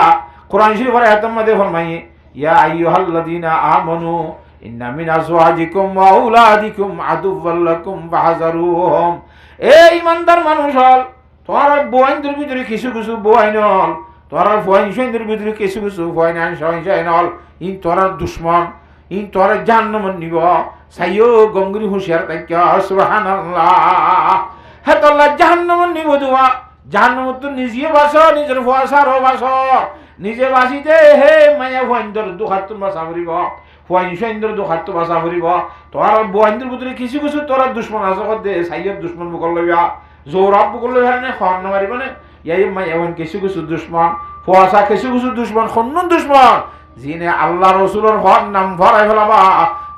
কোরআন শরীফের আয়াতের মধ্যে ফরমায়ে ইয়া আইয়ুহাল্লাযীনা আমানু ইন্না মিন আজওয়াজিকুম ওয়া আওলাদিকুম আদুওয়াল লাকুম ফাহযারুহুম এই ইমানদার মানুষ হল তোমার বউয়ের ভিতরে কিছু কিছু বউই নল তোমার বউয়ের ভিতরে কিছু কিছু বউই না সহিংসাই নল ই তোর দুশমন ই তোর জাহান্নামে নিব সাইয়ো গঙ্গরি হুঁশিয়ার তাইকা সুবহানাল্লাহ হে তো আল্লাহ জাহান্নামে নিব দুয়া জাহান্নাম তো নিজে বাসো নিজের ভয়াসারও বাসো নিজে বাসিতে হে মায়া ভয়ন্দর দুখাত বাসা করিব ভয়সেন্দ্র দুখাত বাসা করিব তোর বয়ন্দ্র ভিতরে কিছু কিছু তোর দুশ্মন আছে দে সাইয়ের দুশ্মন মুকল লইবা জোরাব মুকল লইবা না খর্ন মারিব না ইয়াই মায়া ভন কিছু কিছু দুশ্মন ফোয়াসা কিছু কিছু দুশ্মন খন্নন দুশ্মন যিনি আল্লাহ রসুলের হর নাম ভরাই ফেলাবা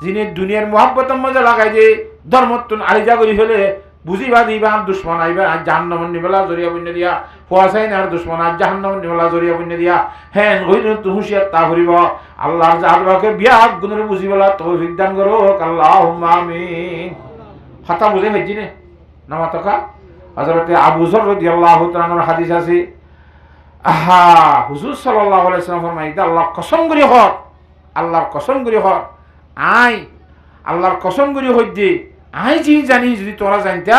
যিনি দুনিয়ার মোহাব্বতের মধ্যে লাগাই যে ধর্মত্তন আলিজা করি ফেলে বুঝিবা দিবা দুশ্মন আইবা আর জাহান্নামের নিবেলা জরিয়া বন্য দিয়া ফোয়াসাই না দুশ্মন আর জাহান্নামের নিবেলা জরিয়া বন্য দিয়া হেন হইল তো হুঁশিয়ার তা করিব আল্লাহর জাহাদবাকে বিয়া গুণের বুঝিবেলা তৌফিক দান করো আল্লাহুম্মা আমিন কথা বুঝে হইছি নে নামা তকা হযরত আবু যর রাদিয়াল্লাহু তাআলার হাদিস আছে আহা হুজুর সাল্লাল্লাহু আলাইহি ওয়াসাল্লাম ফরমাইতা আল্লাহ কসম করি হর আল্লাহর কসম করি হর আই আল্লাহর কসম করি হইজি আই জি জানি যদি তোরা জানতা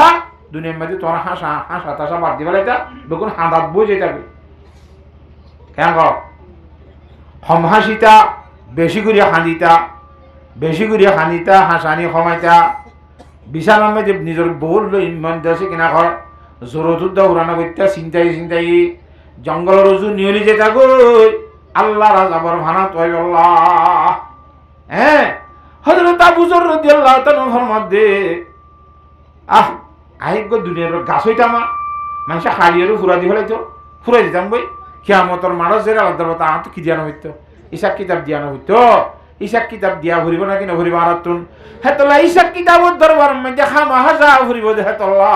দুনিয়ার মধ্যে তোরা হাসা হাসা তাসা বাদ দিবা লাইতা বেগুন হাঁদাত বই যেতে হবে কেন হম হাসিতা বেশি করিয়া হাঁদিতা বেশি করিয়া হাঁদিতা হাসানি কমাইতা বিছানার মধ্যে নিজের বহুল ইমান দেশে কিনা ঘর জোরতুদ্দা উড়ানো করতে চিন্তাই চিন্তাই জঙ্গলের রজু নিয়লি যেটা গই আল্লাহ রাজাবর ভানা তৈ আল্লাহ হ্যাঁ হযরত আবু যর রাদিয়াল্লাহু তাআলা ফরমাদে আইগ দুনিয়ার গাছ হইতামা মানুষ খালিয়ারও ফুরা দি ফেলাইতো ফুরাই দিতাম বই কিয়ামতর মারস জেরা আল্লাহ তাআলা তো কি দিয়ানো হইতো ইসাক কিতাব দিয়ানো হইতো ইসাক কিতাব দিয়া ভরিব না কিনা ভরিব আরাতুন হেতলা ইসাক কিতাবত দরবার মধ্যে খামা হাজা ভরিব দে হেতলা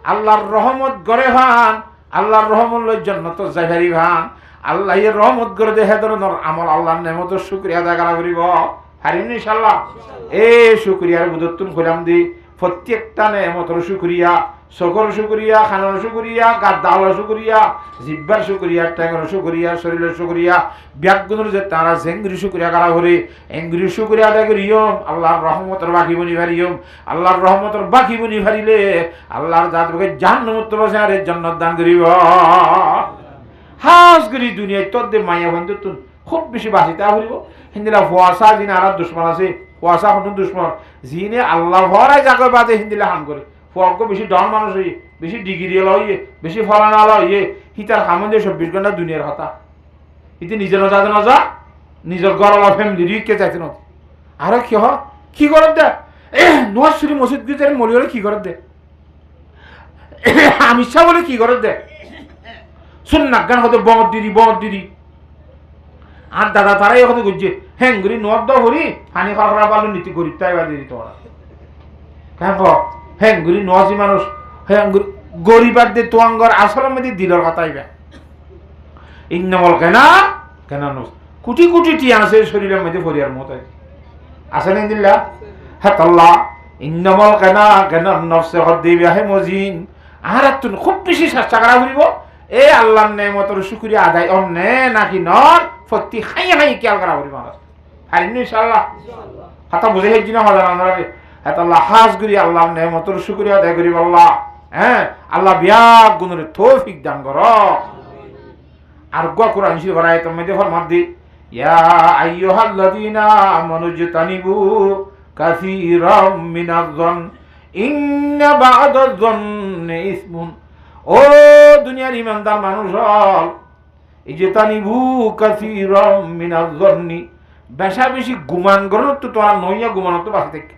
আল্লাহর রহমত গরে ভান আল্লাহর রহমত জান্নাত জাহারি ভান আল্লাহ এর রহমত করে দে হে ধরনের আমল আল্লাহর নেমতের শুকরিয়া আদায় করা করিব হারিম ইনশাআল্লাহ এই শুকরিয়ার বুদতুন কইলাম দি প্রত্যেকটা নেমতের শুকরিয়া সকল শুকরিয়া খানার শুকরিয়া গাদাওয়ার শুকরিয়া জিব্বার শুকরিয়া ট্যাঙ্গের শুকরিয়া শরীরের শুকরিয়া ব্যাগুনের যে তারা জেঙ্গরি শুকরিয়া করা করে এঙ্গরি শুকরিয়া আদায় করিও আল্লাহর রহমতের বাকি বনি ভারিও আল্লাহর রহমতের বাকি বনি ভারিলে আল্লাহর জাতকে জান্নাত বসে আর জান্নাত দান করিব হাজগরি দুনিয়ায় তোর দে মায়া বন্ধু তুন খুব বেশি বাসিতে হইব হিন্দিলা ফুয়াশা জিনে আর দুশ্মন আছে ফুয়াশা হন দুশ্মন জিনে আল্লাহ ভরাই জাগর বাদে হিন্দিলা হাম করে ফুয়াকে বেশি ডন মানুষ হইয়ে বেশি ডিগ্রি হইয়ে বেশি ফলানা হইয়ে হিতার হামন্দে 24 ঘন্টা দুনিয়ার কথা ইতি নিজে নজা নিজের গরলা ফ্যামিলি রিকে চাইতে না আর কি করে দে নোয়াজুরি মসজিদ গিয়ে মলি হলে কি করে দে আমির শাহ বলে কি করে দে শুন না গান হতে বমত দিদি আর দাদা তারাই হতে গুজছে হ্যাঙ্গুরি নর্দ হরি হানি খারাপ পালু নীতি গরিব তাই বাদি দিত ওরা কেন হ্যাঙ্গুরি নজি মানুষ হ্যাঙ্গুরি গরিবার দে তোয়াঙ্গর আসলের মধ্যে দিলর কথাইবে ইন্নমল কেন কোটি কোটি টিয়া আছে শরীরের মধ্যে ফরিয়ার মতো আছে না দিল্লা হ্যাঁ আল্লাহ ইন্নমল কেন নফসে হদ দিবে হে মজিন আর তুন খুব বেশি চেষ্টা করা করিব এ আল্লাহর নেমতের শুকরিয়া আদায় অন্নে নাকি নর ফতি হাই খেয়াল করা করিব হারিম ইনশাআল্লাহ কথা বুঝে হেজি না হজার আমরা হাত আল্লাহ হাজ করি আল্লাহর নেমতের শুকরিয়া আদায় করিব আল্লাহ হ্যাঁ আল্লাহ বিয়াক গুণের তৌফিক দান কর আর গো কোরআন শরীফ আয়াতের মধ্যে ফরমান দি ইয়া আইয়ুহাল্লাযীনা আমানু জতানিবু কাসীরাম মিনাজ-যন ইন্না বা'দাজ-যন্নি ইসমুন ও দুনিয়ার ইমানদার মানুষ এই যে তানিবু কাসীরাম মিনাজ-যন্নি বেশি গুমান করো তো তোরা নইয়া গুমানো তো বাসে থেকে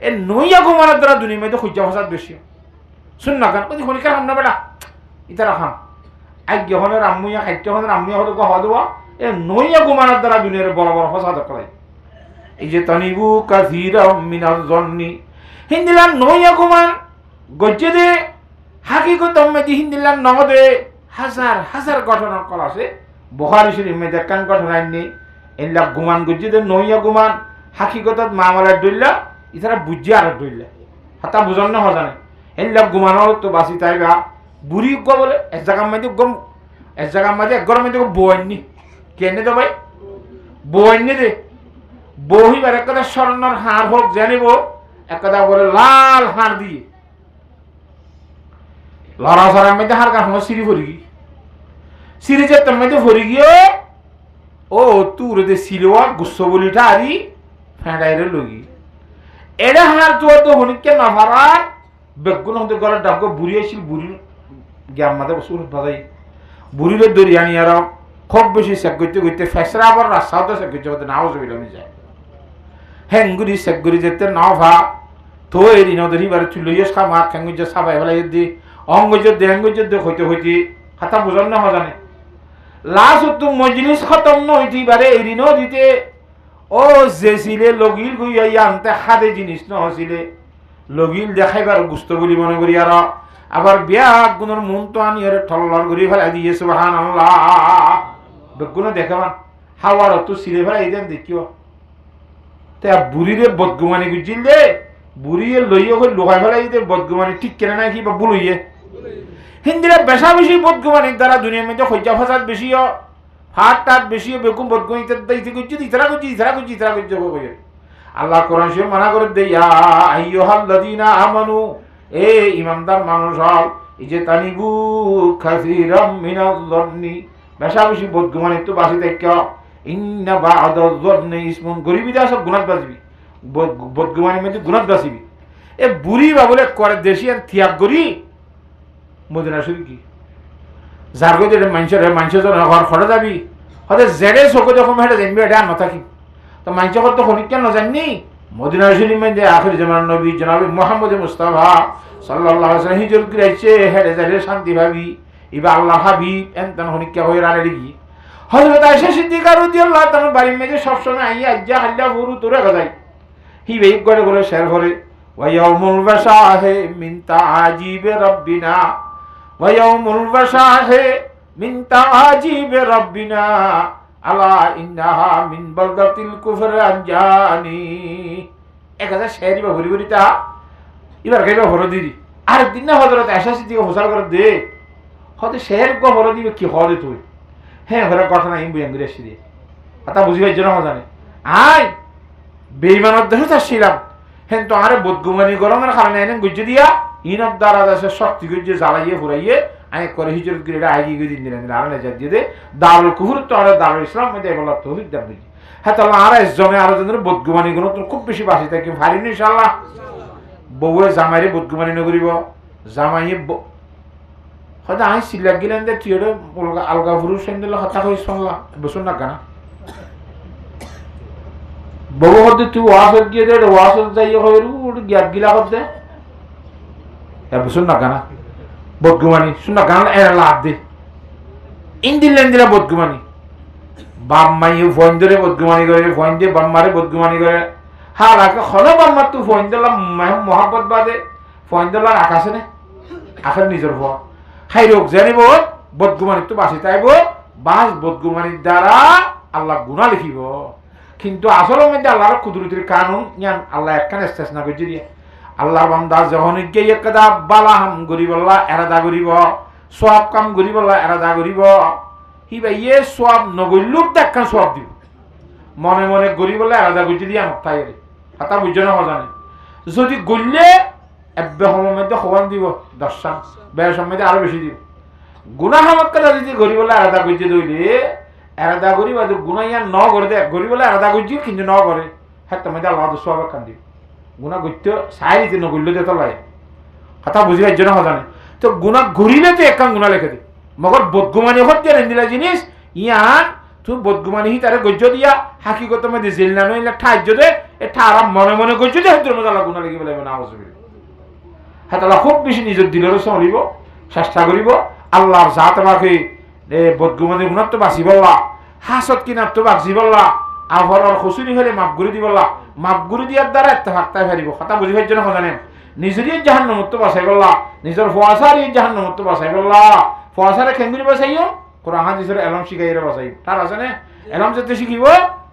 এই নইয়া গুমানোর দ্বারা দুনিয়ার মধ্যে খুঁজা ফসাদ বেশি শুন না কেন ওই খনিকার হাম না বেটা ইতারা খাম আজ্ঞা হনের আম্মুয়া খাদ্য হনের আম্মুয়া হতো হওয়া দেওয়া এ নইয়া গুমানোর দ্বারা দুনিয়ার বড় বড় ফসাদ করে এই যে তানিবু কাসীরাম মিনাজ-যন্নি হিন্দিলার নইয়া গুমান গজ্জে দে হাকিকত মধ্যে হিন্দিলার নগদে হাজার ঘটনা কল আছে বুখারী শরীফ মধ্যে কান ঘটনা নেই এলা গুমান গজ্জে নইয়া গুমান হাকিকত মামলার দইলা ইতারা বুঝে আর দইলা হাতা বুঝন না হজানে এলা গুমানোর তো বাসি তাইবা বুড়ি গো বলে এক জায়গার মধ্যে একগর মধ্যে বইনি কেনে তো ভাই বইনি দে বহিবার একটা স্বর্ণর হার হোক জানিব একটা বলে লাল হার দিয়ে লড়া সরার মধ্যে হার কাঠ সিঁড়ি ভরি গিয়ে সিঁড়ি যে তোর মধ্যে ভরি গিয়ে ও তুর দে সিলোয়া গুচ্ছ বলিটা আরি ফেঁড়াইরে লগি এড়ে হার তো হনিকে না ভাড়ার বেগুন হতে গলার ডাবকে বুড়ি আসছিল বুড়ির গ্যাম মাঝে সুর বাজাই বুড়িরে দরিয়া নিয়ে আর খুব বেশি চেক করতে ফেসরা আবার রাস্তাও তো চেক করতে নাও জমিল যায় হ্যাঙ্গুরি চেকগুরি যেতে নাও ভা তো এরি নদী বারে চুলইয়ে সামা খ্যাঙ্গুজ সাবাই ফেলাই দি অঙ্গজ দেঙ্গুজ হইতে হাতা বুঝন না হজানে লাস্ট তো মজলিস খতম নইতি বারে এরি নদীতে ও জেছিলে লগিল গুইয়া আনতে হাদে জিনিস ন হসিলে লগিল দেখাইবার গুস্ত বলি মনে করি আর আবার বিয়াক গুণের মন তো আনি আরে ঠল্লর ঘুরি ফেলাই দিয়ে সুবহানাল্লাহ বেগুনো দেখাবান হাওয়ার তো সিলে ফেলাই দেন দেখিও তা বুড়িরে বদগুমানি গুজিল দে বুড়িয়ে লইয়ে হই লোহাই ফেলাই দে বদগুমানি ঠিক কেনা নাই কি বা বুলইয়ে হিন্দিরা বেশি বদগুমানির দ্বারা দুনিয়ার মধ্যে খৈজা ফসাদ বেশি হাট টাট বেশি বেকুম বদগুমানি দিতে গুজি ইতরা গুজি আল্লাহ কোরআন শরীফ মানা করে দেয় ইয়া আইয়ুহাল্লাযীনা আমানু, এ ইমানদার মানুষ হল, ইজতানিবু কাসীরাম মিনাজ-যন্নি, বেশা বেশি বদগুমানি তো বাসি দেখা, ইন্না বা'দাজ-যন্নি ইসমুন, গরিবিদা সব গুনাহ বাসবি, বদগুমানি মধ্যে গুনাহ বাসবি। এ বুড়ি বাবুলে করে দেশি আর ত্যাগ করি মদিনা শরীফ কি যার গো যেটা মানুষের জন্য ঘর খড়ে যাবি হয়তো জেরে চকু যখন হেঁটে জানবি এটা আর নথাকি তো মানুষের তো হলিক কেন জাননি মদিনা শরীফ মধ্যে আখির জামানার নবী জনাব মুহাম্মদ মুস্তাফা সাল্লাল্লাহু আলাইহি ওয়াসাল্লাম হিজরত করেছে, হেঁটে যাইলে শান্তি ভাবি ইবা আল্লাহ হাবিব এনতেন হনিকা হয়ে রাড়ে গিয়ে হযরত আয়েশা সিদ্দিকা রাদিয়াল্লাহু তাআলা বাড়ির মেয়ে সবসময় আইয়া আজ্জা হাল্লা ফুরু তোরে গজাই হি বেগ করে করে শের করে ওয়ায়াউমুল বাশাহে মিন তাআজিবে রাব্বিনা, ওয়ায়াউমুল বাশাহে মিন তাআজিবে রাব্বিনা, আলা ইন্নাহা মিন বালদাতিল কুফর আনজানি। এক হাজার শেরি বা ভরি ভরিতা এবার গাইবা ভর দিদি আর দিন না হযরত আয়েশা সিদ্দিকা হোসাল করে দে হতে শের গো ভর দিবে কি হদে তুই হ্যাঁ ঘরে ঘটনা ইম বুয়াঙ্গিরে সিদি কথা বুঝিবার জন্য জানে আই বেঈমানত দেহ তাছিলাম হেন তো আরে বদগুমানি গরমের কারণে এনে গুজে দিয়া ইনব দ্বারা দেশে শক্তি গুজে জ্বালাইয়ে ফুরাইয়ে আই করে হিজরত করে আগে গিয়ে দিন দিলেন আর নেজাত দিয়ে দে দারুল কুফর তো আর দারুল ইসলাম মধ্যে বলা তৌফিক দান বুঝি হ্যাঁ তাহলে আর জমে আরো জনের বদগুমানি গুণ তো খুব বেশি বাসি থাকে ভারিনি ইনশাআল্লাহ বউয়ে জামাইরে বদগুমানি নকরিব জামাইয়ে হয়তো আই সিলাক গেলেন যে তুই আলগা পুরুষ দিল হত্যা করে শুনলা বসুন না কেনা বউ হতে তুই ওয়াসত গিয়ে দে ওয়াসত যাই জ্ঞাত গিলা হতে বসুন না কেনা বদগুমানি শুননা গান এরা লাভ দে ইন্দিলেন দিলা বদগুমানি বাপ মাইয়ে ফোন ধরে বদগুমানি করে ফোন দিয়ে বাম্মারে বদগুমানি করে হ্যাঁ রাখে হলো বাম্মার তুই ফোন দিলাম মহাব্বত বাদে ফোন দিলার আকাশে নে আখের নিজের হওয়া খাই রোগ জানিব বদগুমানি তো বাসি তাইব বাস বদগুমানির দ্বারা আল্লাহ গুণা লিখিব কিন্তু আসলের মধ্যে আল্লাহর কুদরতির কানুন জ্ঞান আল্লাহ একখানে চেষ্টা করছে দিয়ে আল্লাহ বান্দা যখন গিয়ে একদা বালা হাম গরিব আল্লাহ এরাদা করিব সব কাম গরিব আল্লাহ এরাদা করিব হি ভাই ইয়ে সব নগল্যুক দেখা সব দিব মনে মনে গরিব আল্লাহ এরাদা করছে দিয়ে আমার তাই কথা বুঝছো না জানে যদি গড়লে এব্বে সময়ের মধ্যে সমান দিব দশান বের সময় আরো বেশি দিব গুণা হামক কথা যদি গরিব আল্লাহ এরাদা করছে দইলে এরাদা করি বা গুণা ইয়ান ন করে দে গরিব আল্লাহ এরাদা করছি কিন্তু ন করে হ্যাঁ তোমাদের আল্লাহ সব কান দিব গুণা করতে চাই দিতে নগল্য যেতে লাগে কথা বুঝিবার জন্য জানে তো গুণা ঘুরিলে তো একান গুণা লেখে দে মগর বদগুমানি হচ্ছে দিলা জিনিস ইয়ান তুই বদগুমানি হি তারে গজ্য দিয়া হাকিগত মধ্যে জেল না নইলে ঠাহ্য দে এ ঠারা মনে মনে গজ্য দে হয়তো মধ্যে আল্লাহ গুণা লেগে বলে না অসুবিধা হ্যাঁ তাহলে খুব বেশি নিজের দিলেরও চলিব চেষ্টা করিব আল্লাহর জাত আমাকে বদগুমানি গুণার তো বাঁচি বললা হাসত কিনার তো বাঁচি বললা আহর খুশুরি হলে মাপ গুরি দিবলা মাপ গুরি দিয়ার দ্বারা একটা ফাঁকতায় ফেরিব কথা বুঝিবার জন্য জানেন নিজেরই জাহান্ন মুক্ত বাঁচাই বললা নিজের ফোয়াশার এই জাহান্ন মুক্ত বাঁচাই বললা ফোয়াশারে কেন্দ্রি বাঁচাইও কোরআন হাদিসের এলম শিখাইরে বাঁচাই তার আছে না এলম যেতে শিখিব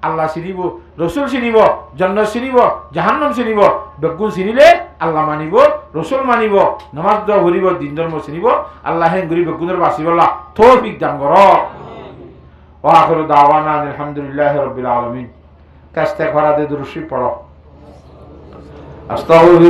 আল্লাহ চিনিব রসুল চিনিব জান্নাত চিনিব জাহান্নাম চিনিব বেগুন চিনিলে আল্লাহ মানিব রসুল মানিব নামাজ দোয়া ভরিব দিন ধর্ম চিনিব আল্লাহ হেন গুরি বেগুনের বাঁচি বললা তৌফিক দান কর ওয়াখিরু দাওয়ানা আলহামদুলিল্লাহি রাব্বিল আলামিন কাস্তে খরাদে দুরুশি পড়ো আস্তাগফিরু